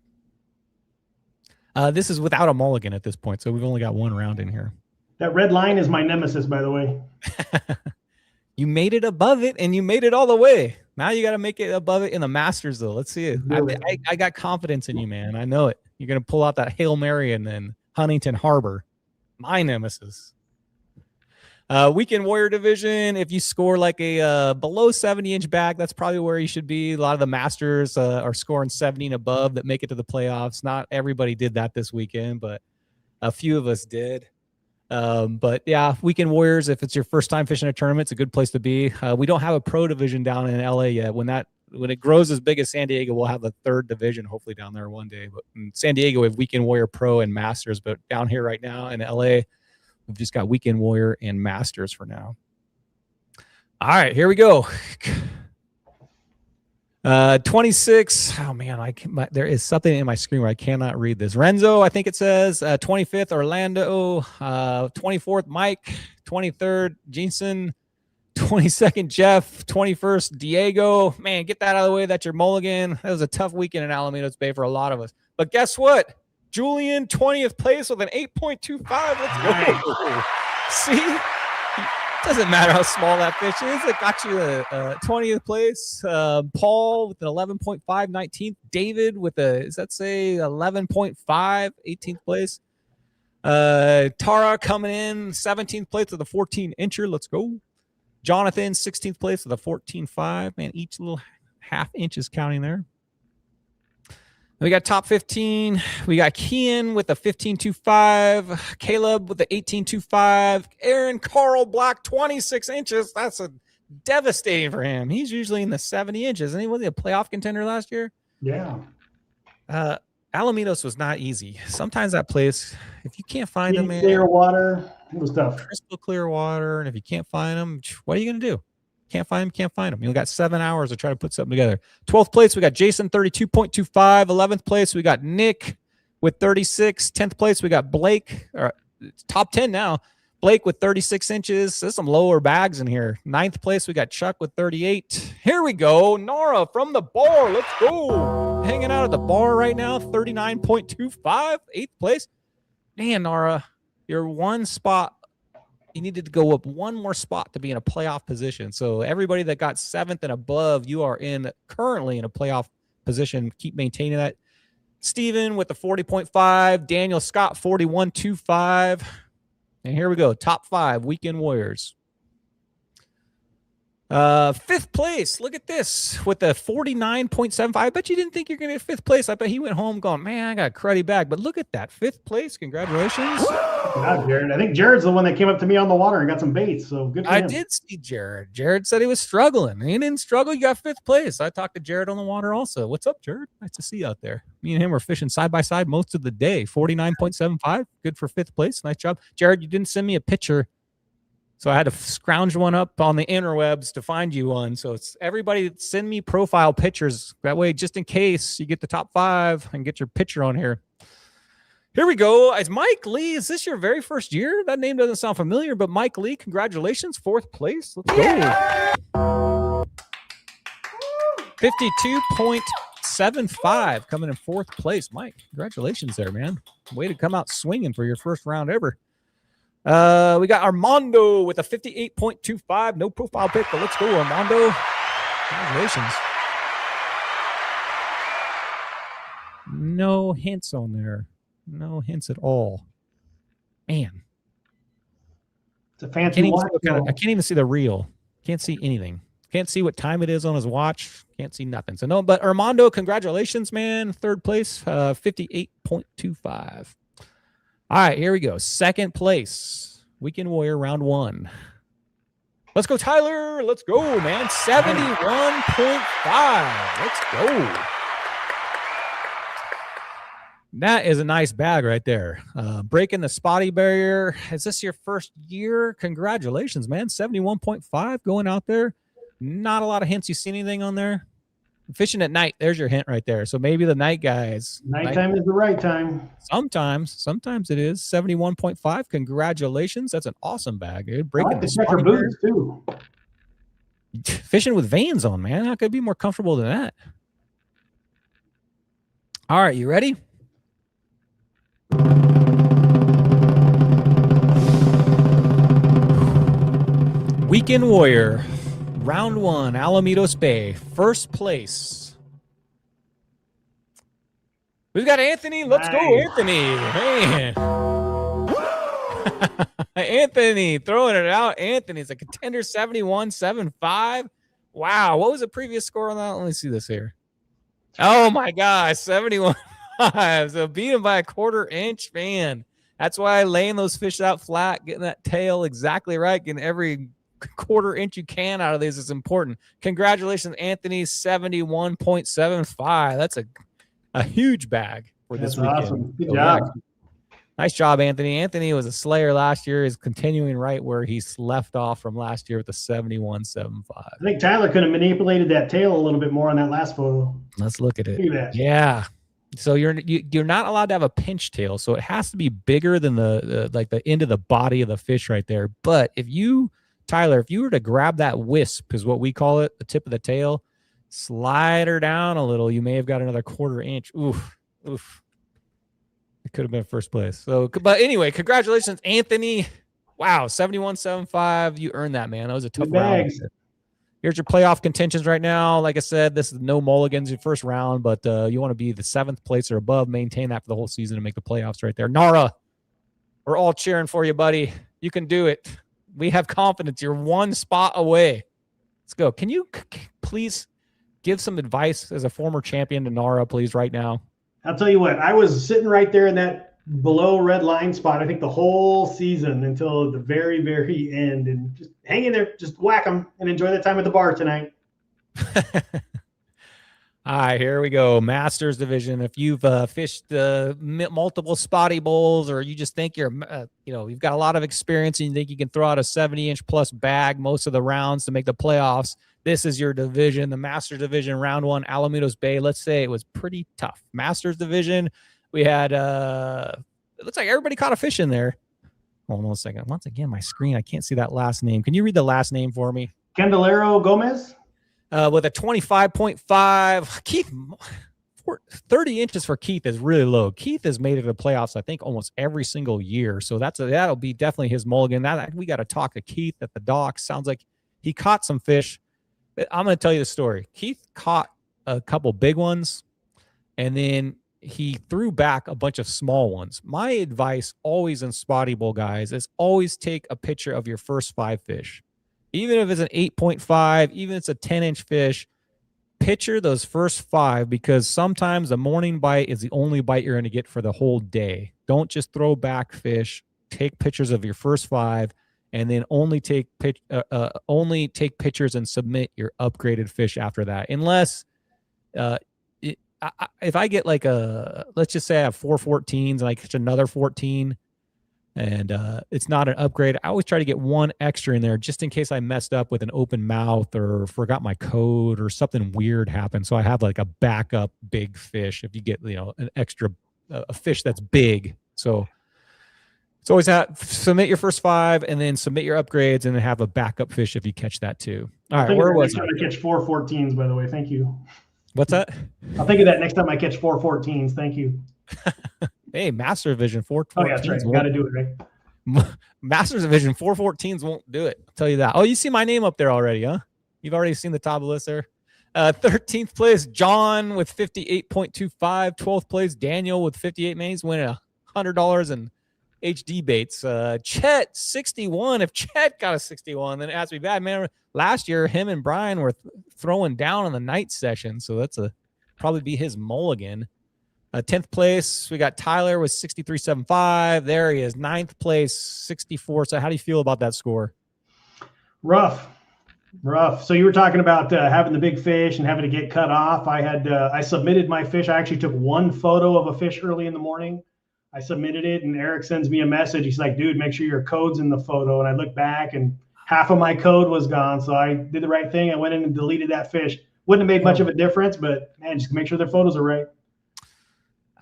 A: This is without a mulligan at this point, so we've only got 1 round in here.
C: That red line is my nemesis, by the way.
A: You made it above it, and you made it all the way. Now you got to make it above it in the Masters, though. Let's see it. Really? I got confidence in you, man. I know it. You're going to pull out that Hail Mary and then Huntington Harbor. My nemesis. Weekend Warrior division, if you score like a below 70-inch bag, that's probably where you should be. A lot of the Masters are scoring 70 and above that make it to the playoffs. Not everybody did that this weekend, but a few of us did. But yeah, Weekend Warriors, if it's your first time fishing a tournament, it's a good place to be. We don't have a pro division down in LA yet. When it grows as big as San Diego, we'll have a 3rd division hopefully down there one day. But in San Diego, we have Weekend Warrior Pro and Masters. But down here right now in LA, we've just got Weekend Warrior and Masters for now. All right, here we go. 26. Oh man, there is something in my screen where I cannot read this. Renzo, I think it says 25th Orlando, 24th Mike, 23rd Jensen, 22nd Jeff, 21st Diego. Man, get that out of the way. That's your mulligan. That was a tough weekend in Alamitos Bay for a lot of us. But guess what? Julian, 20th place with an 8.25. Let's go. See? Doesn't matter how small that fish is. It got you a 20th place. Paul with an 11.5, 19th. David with does that say 11.5, 18th place. Tara coming in 17th place with a 14-incher. Let's go. Jonathan, 16th place with a 14.5. Man, each little half inch is counting there. We got top 15. We got Kian with a 15.25. Caleb with the 18.25. Aaron Carl Black, 26 inches. That's a devastating for him. He's usually in the 70 inches. And he was a playoff contender last year.
C: Yeah.
A: Alamitos was not easy. Sometimes that place, if you can't find them, man,
C: clear water, it was tough.
A: Crystal clear water. And if you can't find them, what are you going to do? Can't find them. You got 7 hours to try to put something together. 12th place, we got Jason, 32.25. 11th place, we got Nick with 36. 10th place, we got Blake. Top 10 now. Blake with 36 inches. There's some lower bags in here. 9th place, we got Chuck with 38. Here we go. Nora from the bar. Let's go. Hanging out at the bar right now. 39.25. 8th place. Man, Nora, you're one spot. You needed to go up one more spot to be in a playoff position. So everybody that got 7th and above, you are currently in a playoff position. Keep maintaining that. Steven with the 40.5. Daniel Scott, 41.25. And here we go. Top 5 Weekend Warriors. Fifth place. Look at this with the 49.75. I bet you didn't think you're going to get fifth place. I bet he went home going, man, I got a cruddy bag. But look at that. Fifth place. Congratulations.
C: Wow, Jared. I think Jared's the one that came up to me on the water and got some baits. So good for him.
A: I did see Jared. Jared said he was struggling. He didn't struggle. You got fifth place. I talked to Jared on the water also. What's up, Jared? Nice to see you out there. Me and him were fishing side by side most of the day. 49.75. Good for fifth place. Nice job. Jared, you didn't send me a picture. So I had to scrounge one up on the interwebs to find you one. So it's everybody send me profile pictures. That way, just in case you get the top 5 and get your picture on here. Here we go. It's Mike Lee. Is this your very first year? That name doesn't sound familiar, but Mike Lee, congratulations. 4th place. Let's go. 52.75 coming in 4th place. Mike, congratulations there, man. Way to come out swinging for your first round ever. We got Armando with a 58.25. No profile pick, but let's go, Armando. Congratulations. No hints on there. No hints at all. Man.
C: It's a fancy watch.
A: I can't even see the reel. Can't see anything. Can't see what time it is on his watch. Can't see nothing. So no, but Armando, congratulations, man. 3rd place, 58.25. All right, here we go. 2nd place, Weekend Warrior, round 1. Let's go, Tyler. Let's go, man. 71.5. Let's go. That is a nice bag right there. Breaking the spotty barrier. Is this your first year? Congratulations, man. 71.5 going out there. Not a lot of hints. You see anything on there? Fishing at night. There's your hint right there. So maybe the night guys.
C: Nighttime is the right time.
A: Sometimes it is. 71.5. Congratulations. That's an awesome bag, dude. Breaking the
C: check for boots too.
A: Fishing with Vans on, man. How could it be more comfortable than that? All right, you ready? Weekend Warrior, round 1, Alamitos Bay, 1st place. We've got Anthony. Let's go, Anthony. Man. Anthony throwing it out. Anthony's a contender, 71.75. Wow. What was the previous score on that? Let me see this here. Oh, my gosh. 71.5. So beat him by a 1/4 inch. Man, that's why laying those fish out flat, getting that tail exactly right, getting every 1/4 inch you can out of these is important. Congratulations, Anthony. 71.75. That's a huge bag for this weekend.
C: Awesome. Good job.
A: Nice job, Anthony. Anthony was a slayer last year. Is continuing right where he's left off from last year with the 71.75.
C: I think Tyler could have manipulated that tail a little bit more on that last photo.
A: Let's look at it.
C: Look at that.
A: Yeah. So you're not allowed to have a pinch tail, so it has to be bigger than the end of the body of the fish right there. But Tyler, if you were to grab that wisp, is what we call it, the tip of the tail, slide her down a little, you may have got another 1/4 inch. Oof. It could have been 1st place. So, but anyway, congratulations, Anthony. Wow, 71.75. You earned that, man. That was a tough round. Here's your playoff contentions right now. Like I said, this is no mulligans your first round, but you want to be the 7th place or above, maintain that for the whole season and make the playoffs right there. Nara, we're all cheering for you, buddy. You can do it. We have confidence. You're 1 spot away. Let's go. Can you please give some advice as a former champion to Nara, please, right now?
C: I'll tell you what. I was sitting right there in that below red line spot, I think the whole season until the very, very end. And just hang in there. Just whack them and enjoy the time at the bar tonight.
A: All right, here we go. Masters division. If you've fished multiple spotty bowls, or you just think you've got a lot of experience and you think you can throw out a 70-inch plus bag most of the rounds to make the playoffs, this is your division, the Masters division, round 1, Alamitos Bay. Let's say it was pretty tough. Masters division, we had, it looks like everybody caught a fish in there. Hold on a second. Once again, my screen, I can't see that last name. Can you read the last name for me?
C: Candelero Gomez?
A: With a 25.5. Keith, 30 inches for Keith is really low. Keith has made it to the playoffs, I think, almost every single year. So that'll be definitely his mulligan. We got to talk to Keith at the docks. Sounds like he caught some fish. I'm going to tell you the story. Keith caught a couple big ones, and then he threw back a bunch of small ones. My advice always in spotty bowl, guys, is always take a picture of your first 5 fish. Even if it's an 8.5, even if it's a 10-inch fish, picture those first 5 because sometimes the morning bite is the only bite you're going to get for the whole day. Don't just throw back fish. Take pictures of your first 5 and then only take pictures and submit your upgraded fish after that. Unless if I get like let's just say I have 4 14s and I catch another 14 and it's not an upgrade, I always try to get 1 extra in there just in case I messed up with an open mouth or forgot my code or something weird happened. So I have like a backup big fish if you get, an extra a fish that's big. So it's always submit your first 5 and then submit your upgrades and then have a backup fish if you catch that too. All right, where was I?
C: I catch 4 14s, by the way. Thank you.
A: What's that?
C: I'll think of that next time I catch 4 14s. Thank you.
A: Hey, Master Division 4 14s.
C: Oh, yeah, that's right. Got to do it, right?
A: Master's Division 4 14s won't do it. I'll tell you that. Oh, you see my name up there already, huh? You've already seen the top of the list there. 13th place, John with 58.25. 12th place, Daniel with 58 minis, winning $100 in HD baits. Chet 61. If Chet got a 61, then it has to be bad. Man, last year him and Brian were throwing down on the night session, so that's probably be his mulligan. 10th place, we got Tyler with 63.75. There he is. 9th place, 64. So how do you feel about that score?
C: Rough. So you were talking about having the big fish and having to get cut off. I submitted my fish. I actually took 1 photo of a fish early in the morning. I submitted it, and Eric sends me a message. He's like, dude, make sure your code's in the photo. And I look back, and half of my code was gone. So I did the right thing. I went in and deleted that fish. Wouldn't have made much of a difference, but, man, just make sure their photos are right.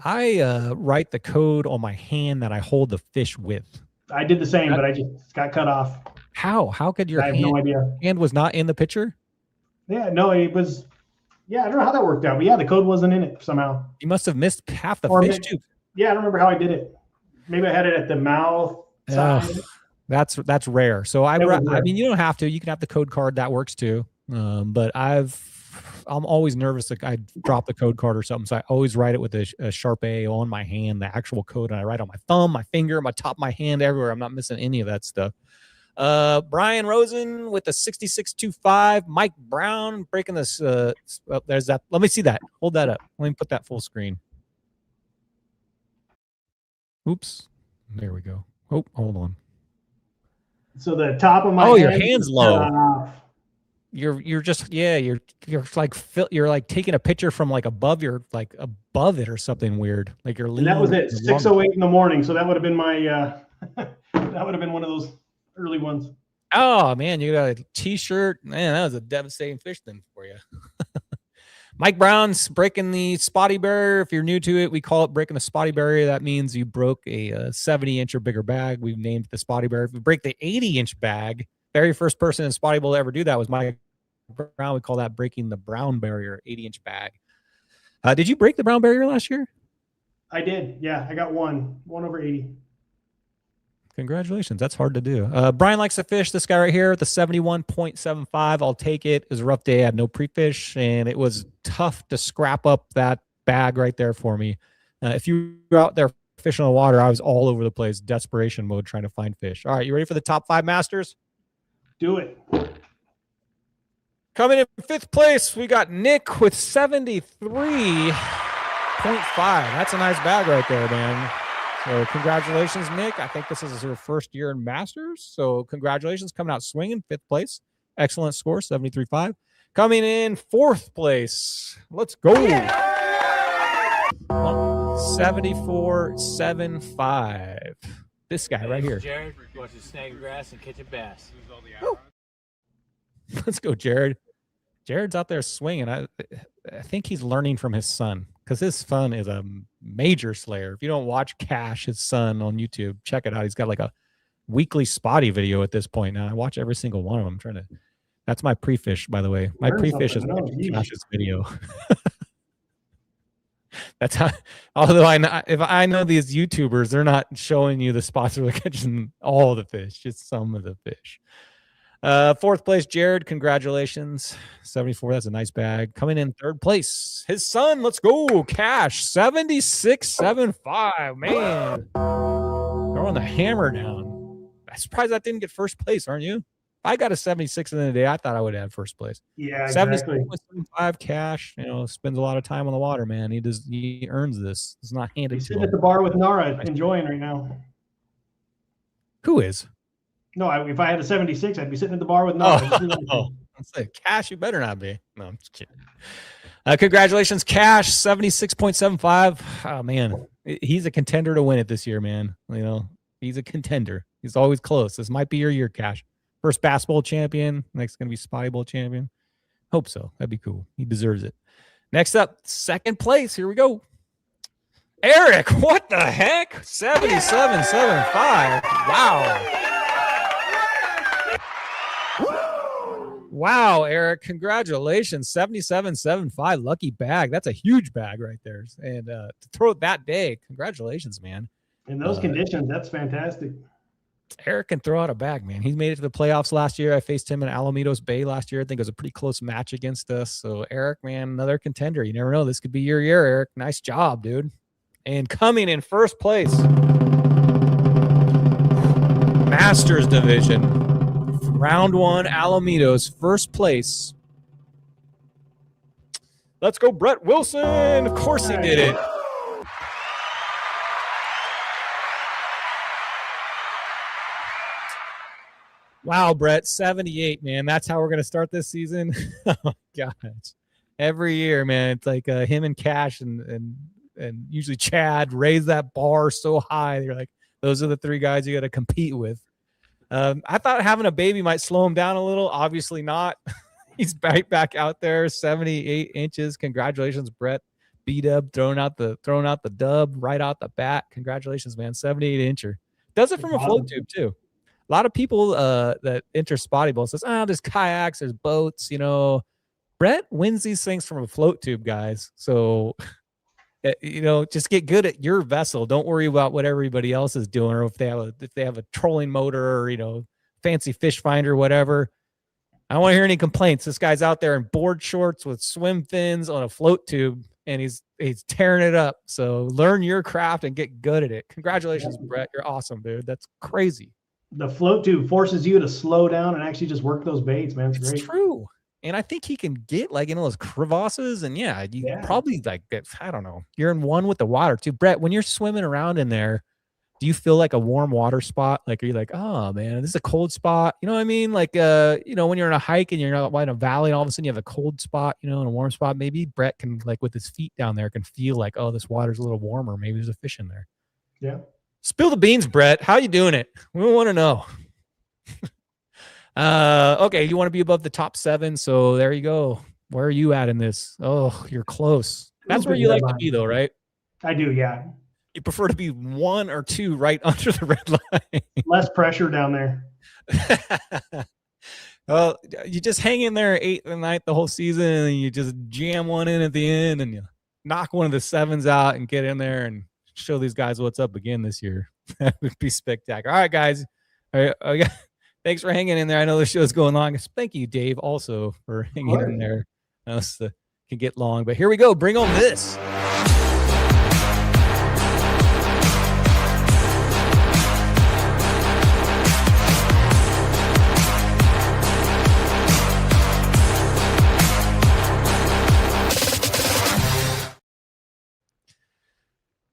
A: I write the code on my hand that I hold the fish with.
C: I did the same, but I just got cut off.
A: How? How could your
C: I have no idea.
A: hand was not in the picture?
C: Yeah, no, it was. Yeah, I don't know how that worked out, but yeah, the code wasn't in it somehow.
A: You must have missed half the fish too.
C: Yeah, I don't remember how I did it. Maybe I had it at the mouth side.
A: That's rare. So I mean, you don't have to. You can have the code card. That works too. But I'm always nervous that I drop the code card or something. So I always write it with a Sharp A on my hand, the actual code. And I write on my thumb, my finger, my top of my hand, everywhere. I'm not missing any of that stuff. Brian Rosen with the 66.25. Mike Brown breaking this. There's that. Let me see that. Hold that up. Let me put that full screen. Oops. There we go. Oh, hold on.
C: So the top of my
A: your hand's low. You're just you're like taking a picture from like above above it or something weird. Like you're leaning.
C: And that was at 6:08 in the morning. So that would have been my that would have been one of those early ones.
A: Oh man, you got a t-shirt. Man, that was a devastating fish then for you. Mike Brown's breaking the spotty barrier. If you're new to it, we call it breaking the spotty barrier. That means you broke a 70-inch or bigger bag. We've named it the spotty barrier. If you break the 80-inch bag, very first person in SpottyBowl to ever do that was Mike Brown. We call that breaking the brown barrier, 80-inch bag. Did you break the brown barrier last year?
C: I did. Yeah, I got one over 80.
A: Congratulations. That's hard to do. Brian likes to fish. This guy right here at the 71.75. I'll take it. It was a rough day. I had no pre-fish, and it was tough to scrap up that bag right there for me. If you were out there fishing on the water, I was all over the place, desperation mode, trying to find fish. All right, you ready for the top 5 masters?
C: Do it.
A: Coming in 5th place, we got Nick with 73.5. That's a nice bag right there, man. So congratulations, Nick. I think this is your first year in Masters. So congratulations, coming out swinging, 5th place. Excellent score, 73.5. Coming in 4th place. Let's go. 74.75. This guy right here.
D: Jared watches snagging grass and catching bass.
A: Let's go, Jared. Jared's out there swinging. I think he's learning from his son because his son is a major slayer. If you don't watch Cash, his son, on YouTube, check it out. He's got like a weekly spotty video at this point now. I watch every single one of them. That's my pre-fish, by the way. My pre-fish is Cash's video. That's how. Although if I know these YouTubers, they're not showing you the spots where they're catching all the fish, just some of the fish. 4th place, Jared. Congratulations. 74. That's a nice bag. Coming in 3rd place, his son. Let's go. Cash. 76.75. Man. Throwing the hammer down. I'm surprised that didn't get 1st place, aren't you? I got a 76 in the day. I thought I would have first place.
C: Yeah,
A: 76
C: exactly.
A: with 75 cash. Spends a lot of time on the water, man. He earns this. It's not handed
C: He's
A: to
C: sitting
A: him.
C: at the bar with Nara, enjoying right now.
A: Who is?
C: No, if I had a 76, I'd be sitting at the bar with Nara.
A: Let's say Cash. You better not be. No, I'm just kidding. Congratulations, Cash. 76.75. Oh man, he's a contender to win it this year, man. He's a contender. He's always close. This might be your year, Cash. First basketball champion. Next gonna be Spotty Bowl champion. Hope so. That'd be cool. He deserves it. Next up, second place. Here we go. Eric, what the heck? 77.75. Wow. Wow, Eric, congratulations. 77.75. Lucky bag. That's a huge bag right there. And to throw it that day, congratulations, man.
C: In those conditions, that's fantastic.
A: Eric can throw out a bag, man. He made it to the playoffs last year. I faced him in Alamitos Bay last year. I think it was a pretty close match against us. So, Eric, man, another contender. You never know. This could be your year, Eric. Nice job, dude. And coming in first place, Masters Division, round one, Alamitos, first place. Let's go, Brett Wilson. Of course he did it. Wow, Brett, 78, man. That's how we're going to start this season. Oh, gosh. Every year, man, it's like him and Cash and usually Chad raise that bar so high. You're like, those are the three guys you got to compete with. I thought having a baby might slow him down a little. Obviously not. He's right back out there, 78 inches. Congratulations, Brett. B-dub throwing out the dub right out the bat. Congratulations, man. 78 incher. Does it from a float tube too. A lot of people that enter Spotty Bowl says, there's kayaks, there's boats, Brett wins these things from a float tube, guys. So, just get good at your vessel. Don't worry about what everybody else is doing, or if they have a trolling motor or, fancy fish finder, whatever. I don't want to hear any complaints. This guy's out there in board shorts with swim fins on a float tube, and he's tearing it up. So learn your craft and get good at it. Congratulations, Brett. You're awesome, dude. That's crazy.
C: The float tube forces you to slow down and actually just work those baits, man. It's great.
A: True. And I think he can get those crevasses, and probably I don't know. You're in one with the water too. Brett, when you're swimming around in there, do you feel like a warm water spot? Like, are you like, oh man, this is a cold spot? You know what I mean? Like, when you're in a hike and you're not in a valley and all of a sudden you have a cold spot, in a warm spot, maybe Brett can, like, with his feet down there, can feel like, oh, this water's a little warmer. Maybe there's a fish in there.
C: Yeah.
A: Spill the beans, Brett. How you doing it? We want to know. Okay, you want to be above the top 7, so there you go. Where are you at in this? Oh, you're close. That's where you like to be, though, right?
C: I do, yeah.
A: You prefer to be 1 or 2 right under the red line.
C: Less pressure down there.
A: Well, you just hang in there 8th and 9th the whole season, and you just jam one in at the end, and you knock one of the 7s out and get in there and show these guys what's up again this year. That would be spectacular. All right, guys. All right, thanks for hanging in there. I know the show's going long. Thank you, Dave, also for hanging in there. I know it can get long, but here we go. Bring on this.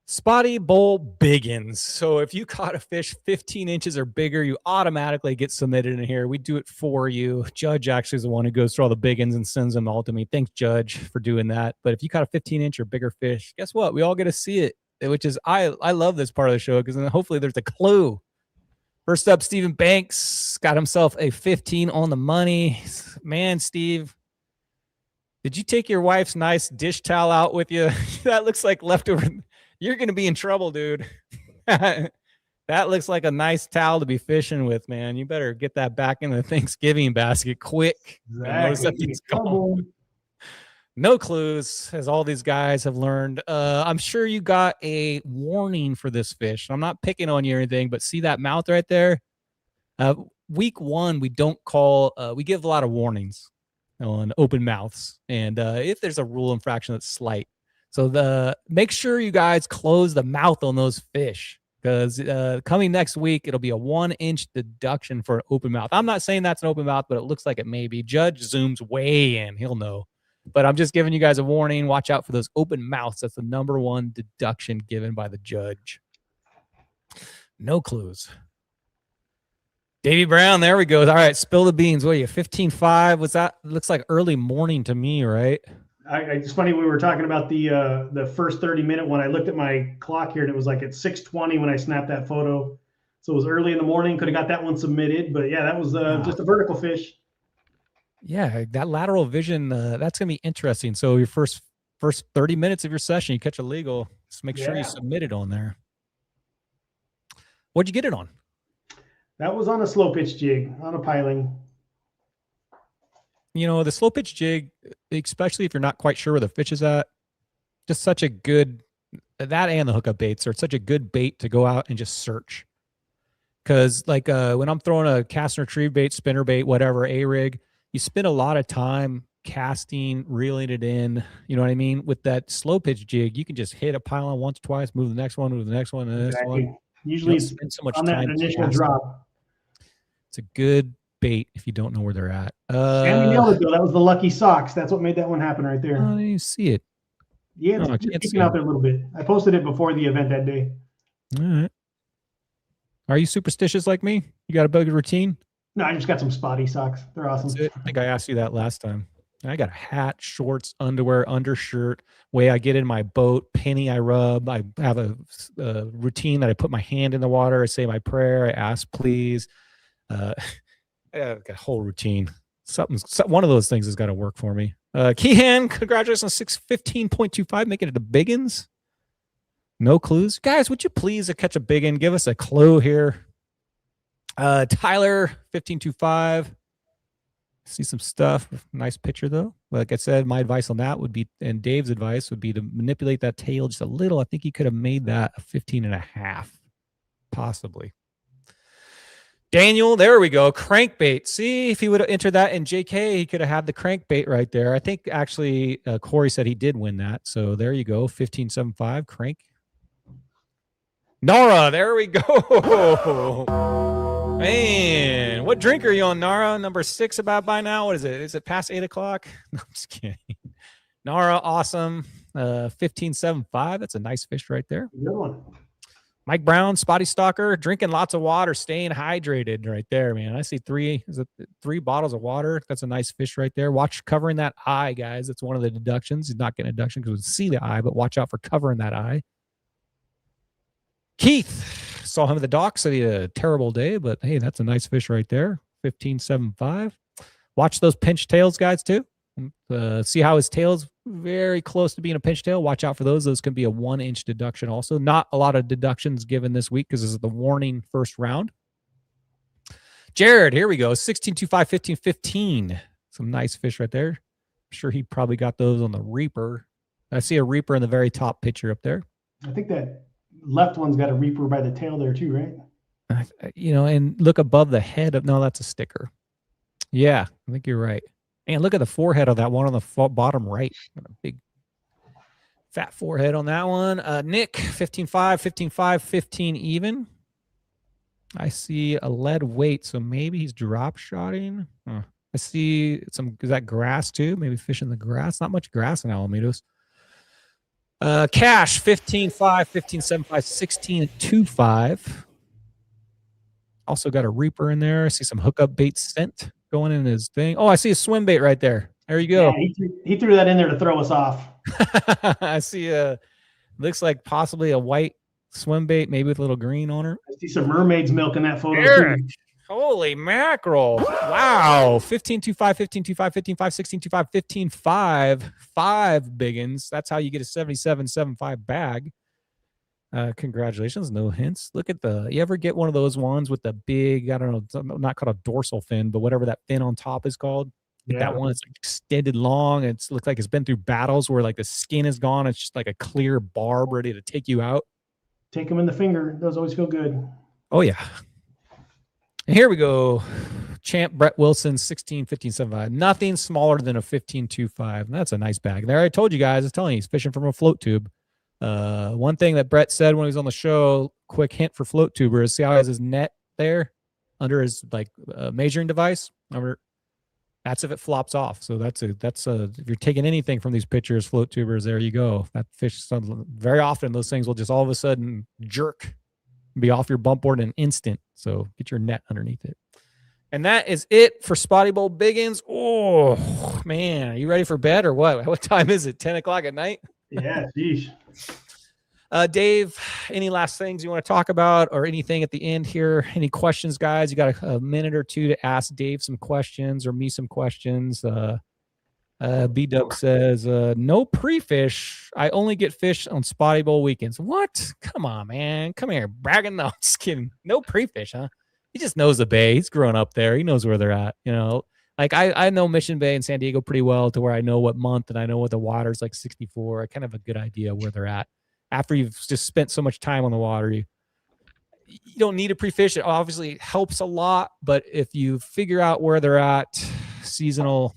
A: Spotty Bowl biggins. So if you caught a fish 15 inches or bigger, you automatically get submitted in here. We do it for you. Judge actually is the one who goes through all the biggins and sends them all to me. Thanks, Judge, for doing that. But if you caught a 15-inch or bigger fish, guess what? We all get to see it, which is I love this part of the show because then hopefully there's a clue. First up, Stephen Banks got himself a 15 on the money. Man, Steve, did you take your wife's nice dish towel out with you? That looks like leftover. You're going to be in trouble, dude. That looks like a nice towel to be fishing with, man. You better get that back in the Thanksgiving basket quick.
C: Exactly.
A: No clues, as all these guys have learned. I'm sure you got a warning for this fish. I'm not picking on you or anything, but see that mouth right there? Week 1, we don't call, we give a lot of warnings on open mouths. And if there's a rule infraction that's slight. So make sure you guys close the mouth on those fish, because coming next week, it'll be a 1-inch deduction for an open mouth. I'm not saying that's an open mouth, but it looks like it may be. Judge zooms way in. He'll know. But I'm just giving you guys a warning. Watch out for those open mouths. That's the #1 deduction given by the judge. No clues. Davey Brown, there we go. All right, spill the beans. What are you, 15.5? Was that? Looks like early morning to me, right?
C: It's funny, we were talking about the first 30-minute one. I looked at my clock here, and it was like at 6:20 when I snapped that photo. So it was early in the morning. Could have got that one submitted. But, yeah, that was just a vertical fish.
A: Yeah, that lateral vision, that's going to be interesting. So your first 30 minutes of your session, you catch a legal, just make sure you submit it on there. What'd you get it on?
C: That was on a slow pitch jig, on a piling.
A: You know, the slow pitch jig, especially if you're not quite sure where the fish is at, just such a good, that and the hookup baits are such a good bait to go out and just search. Because like when I'm throwing a cast and retrieve bait, spinner bait, whatever, A-rig, you spend a lot of time casting, reeling it in. You know what I mean? With that slow pitch jig, you can just hit a pylon once, twice, move the next one, move the next one, and the next one.
C: Usually it's
A: spend so much
C: on
A: time
C: that initial drop.
A: It's a good bait if you don't know where they're at.
C: And we nailed it, though. That was the lucky socks. That's what made that one happen right there.
A: I didn't even see it.
C: Yeah, it's just peeking out there a little bit. I posted it before the event that day.
A: All right. Are you superstitious like me? You got a bug routine?
C: No, I just got some spotty socks. They're awesome.
A: I think I asked you that last time. I got a hat, shorts, underwear, undershirt. Way I get in my boat, penny I rub. I have a routine that I put my hand in the water. I say my prayer. I ask, please. I got a whole routine. One of those things has got to work for me. Keehan, congratulations on 615.25, making it to biggins. No clues. Guys, would you please catch a biggin? Give us a clue here. Tyler, 15.25. See some stuff. Nice picture, though. Like I said, my advice on that would be, and Dave's advice would be to manipulate that tail just a little. I think he could have made that a 15.5, possibly. Daniel, there we go. Crankbait. See, if he would have entered that in JK, he could have had the crankbait right there. I think actually Corey said he did win that. So there you go. 15.75 crank. Nara, there we go. Man, what drink are you on, Nara? Number 6 about by now. What is it? Is it past 8 o'clock? No, I'm just kidding. Nara, awesome. 15.75. That's a nice fish right there.
C: Good one.
A: Mike Brown, Spotty Stalker, drinking lots of water, staying hydrated right there, man. I see 3 bottles of water. That's a nice fish right there. Watch covering that eye, guys. That's one of the deductions. He's not getting a deduction because we see the eye, but watch out for covering that eye. Keith, saw him at the dock, said he had a terrible day, but hey, that's a nice fish right there. 15.75. Watch those pinch tails, guys, too. See how his tail's very close to being a pinch tail. Watch out for those. Those can be a 1-inch deduction also. Not a lot of deductions given this week because this is the warning first round. Jared, here we go. 16.25, 15.15. Some nice fish right there. I'm sure he probably got those on the Reaper. I see a Reaper in the very top picture up there.
C: I think that left one's got a Reaper by the tail there too, right?
A: You know, and look above the head of, no, that's a sticker. Yeah, I think you're right. And look at the forehead of that one on the bottom right. Got a big fat forehead on that one. Nick, 15.5, 15.5, 15 even. I see a lead weight, so maybe he's drop shotting. I see some, is that grass too? Maybe fishing the grass. Not much grass in Alamitos. Cash, 15.5, 15.75, 16.25. Also got a Reaper in there. I see some hookup bait scent going in his thing. Oh, I see a swim bait right there. There you go.
C: Yeah, he threw that in there to throw us off.
A: I see looks like possibly a white swim bait, maybe with a little green on her.
C: I see some mermaids milk in that photo.
A: Eric, holy mackerel. Wow. 15.25, 15.25, 15.5, 16.25, 15.5, 5 biggins. That's how you get a 77.75 bag. Congratulations. No hints. Look at you ever get one of those ones with the big, I don't know, not called a dorsal fin, but whatever that fin on top is called. Yeah. That one is extended long. It looks like it's been through battles where like the skin is gone. It's just like a clear barb ready to take you out.
C: Take them in the finger. Those always feel good.
A: Oh, yeah. And here we go. Champ Brett Wilson, 16, 15.75. Nothing smaller than a 15.25. That's a nice bag. There, I told you guys. I was telling you, he's fishing from a float tube. One thing that Brett said when he was on the show, quick hint for float tubers, see how he has his net there under his like measuring device. Remember, that's if it flops off. So that's if you're taking anything from these pictures, float tubers, there you go. That fish, very often those things will just all of a sudden jerk, be off your bump board in an instant. So get your net underneath it. And that is it for SpottyBowl Biggins. Oh man, are you ready for bed or what? What time is it? 10 o'clock at night?
C: Yeah, geez.
A: Dave, any last things you want to talk about or anything at the end here? Any questions, guys? You got a minute or two to ask Dave some questions or me some questions. B-Dub says, no pre-fish. I only get fish on SpottyBowl weekends. What? Come on, man. Come here. Bragging. No, just kidding. No pre-fish, huh? He just knows the bay. He's grown up there. He knows where they're at. You know, like I know Mission Bay and San Diego pretty well to where I know what month and I know what the water's like 64. I kind of have a good idea where they're at. After you've just spent so much time on the water, you don't need a pre-fish. It obviously helps a lot, but if you figure out where they're at, seasonal,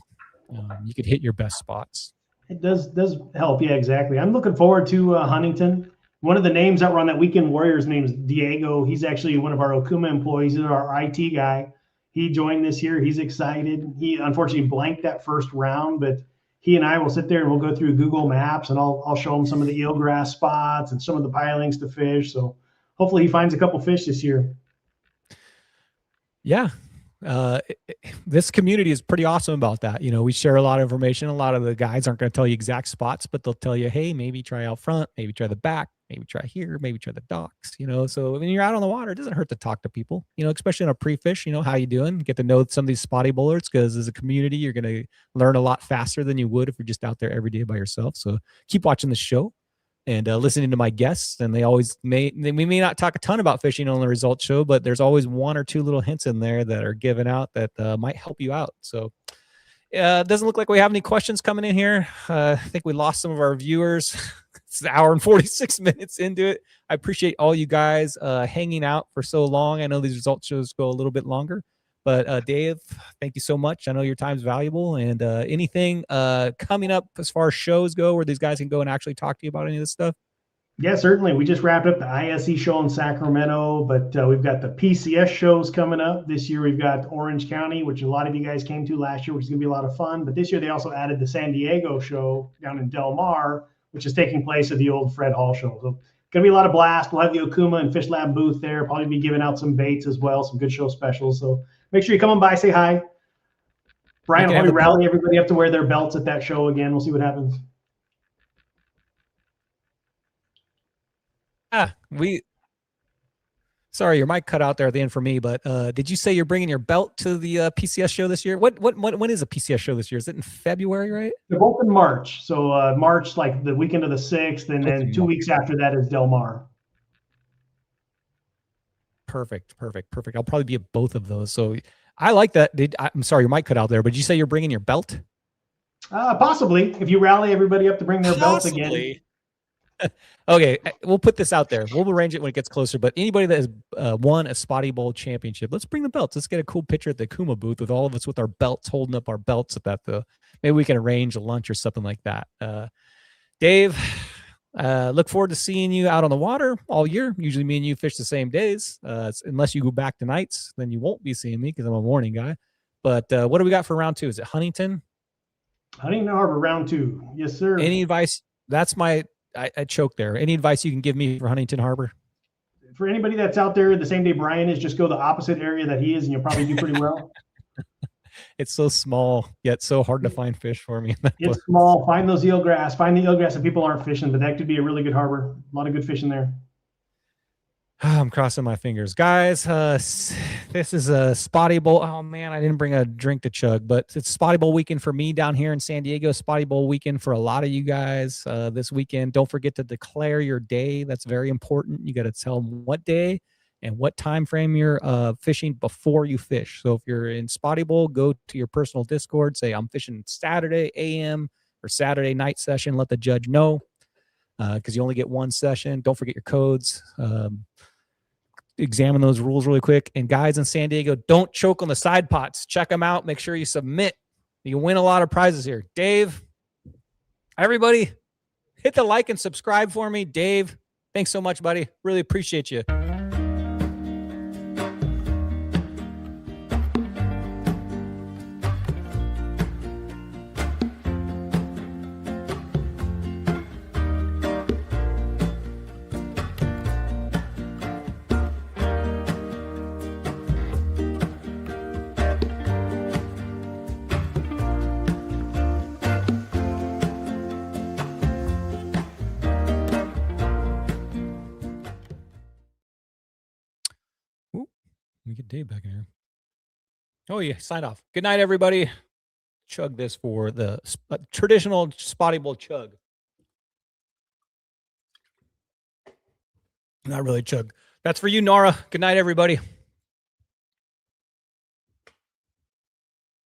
A: you could hit your best spots.
C: It does help. Yeah, exactly. I'm looking forward to Huntington. One of the names that were on that Weekend Warriors name is Diego. He's actually one of our Okuma employees. He's our IT guy. He joined this year. He's excited. He unfortunately blanked that first round, but he and I will sit there and we'll go through Google Maps and I'll show him some of the eelgrass spots and some of the pilings to fish. So hopefully he finds a couple fish this year.
A: Yeah. This community is pretty awesome about that. You know, we share a lot of information. A lot of the guys aren't going to tell you exact spots, but they'll tell you, hey, maybe try out front, maybe try the back, maybe try here, maybe try the docks, you know. So when you're out on the water, it doesn't hurt to talk to people, you know, especially in a pre-fish, you know, how you doing? Get to know some of these spotty bowlers, because as a community, you're going to learn a lot faster than you would if you're just out there every day by yourself. So keep watching the show and listening to my guests. And we may not talk a ton about fishing on the results show, but there's always one or two little hints in there that are given out that might help you out. So it doesn't look like we have any questions coming in here. I think we lost some of our viewers. It's an hour and 46 minutes into it. I appreciate all you guys hanging out for so long. I know these results shows go a little bit longer, but Dave, thank you so much. I know your time's valuable. And anything coming up as far as shows go where these guys can go and actually talk to you about any of this stuff?
C: Yeah, certainly. We just wrapped up the ISE show in Sacramento, but we've got the PCS shows coming up. This year we've got Orange County, which a lot of you guys came to last year, which is going to be a lot of fun. But this year they also added the San Diego show down in Del Mar, which is taking place at the old Fred Hall show. So going to be a lot of blast. We'll have the Okuma and Fish Lab booth there. Probably be giving out some baits as well, some good show specials. So make sure you come on by, say hi. Brian will probably rally everybody up to wear their belts at that show again. We'll see what happens.
A: Sorry, your mic cut out there at the end for me, but did you say you're bringing your belt to the PCS show this year? When is a PCS show this year? Is it in February, right?
C: They're both in March. So March, like the weekend of the 6th, and then 2 weeks after that is Del Mar.
A: Perfect. I'll probably be at both of those. So I like that. I'm sorry, your mic cut out there, but did you say you're bringing your belt?
C: Possibly, if you rally everybody up to bring their belts again.
A: Okay, we'll put this out there. We'll arrange it when it gets closer. But anybody that has won a SpottyBowl championship, let's bring the belts. Let's get a cool picture at the Kuma booth with all of us with our belts, holding up our belts at that. Maybe we can arrange a lunch or something like that. Dave, look forward to seeing you out on the water all year. Usually me and you fish the same days. Unless you go back to nights, then you won't be seeing me because I'm a morning guy. But what do we got for round 2? Is it Huntington?
C: Huntington Harbor, round 2. Yes, sir.
A: Any advice? That's my... I choked there. Any advice you can give me for Huntington Harbor?
C: For anybody that's out there the same day Brian is, just go the opposite area that he is, and you'll probably do pretty well.
A: It's so small, yet so hard to find fish for me.
C: It's small. Find those eelgrass. Find the eelgrass that people aren't fishing, but that could be a really good harbor. A lot of good fish in there.
A: I'm crossing my fingers. Guys, this is a SpottyBowl. Oh, man, I didn't bring a drink to chug, but it's SpottyBowl weekend for me down here in San Diego. SpottyBowl weekend for a lot of you guys this weekend. Don't forget to declare your day. That's very important. You got to tell them what day and what time frame you're fishing before you fish. So if you're in SpottyBowl, go to your personal Discord. Say, I'm fishing Saturday AM or Saturday night session. Let the judge know because you only get one session. Don't forget your codes. Examine those rules really quick. And guys in San Diego, don't choke on the side pots. Check them out. Make sure you submit. You win a lot of prizes here. Dave, everybody, Hit the like and subscribe for me. Dave, thanks so much, buddy. Really appreciate you. Let me get Dave back in here. Oh, yeah. Sign off. Good night, everybody. Chug this for the traditional spotty bowl chug. Not really chug. That's for you, Nora. Good night, everybody.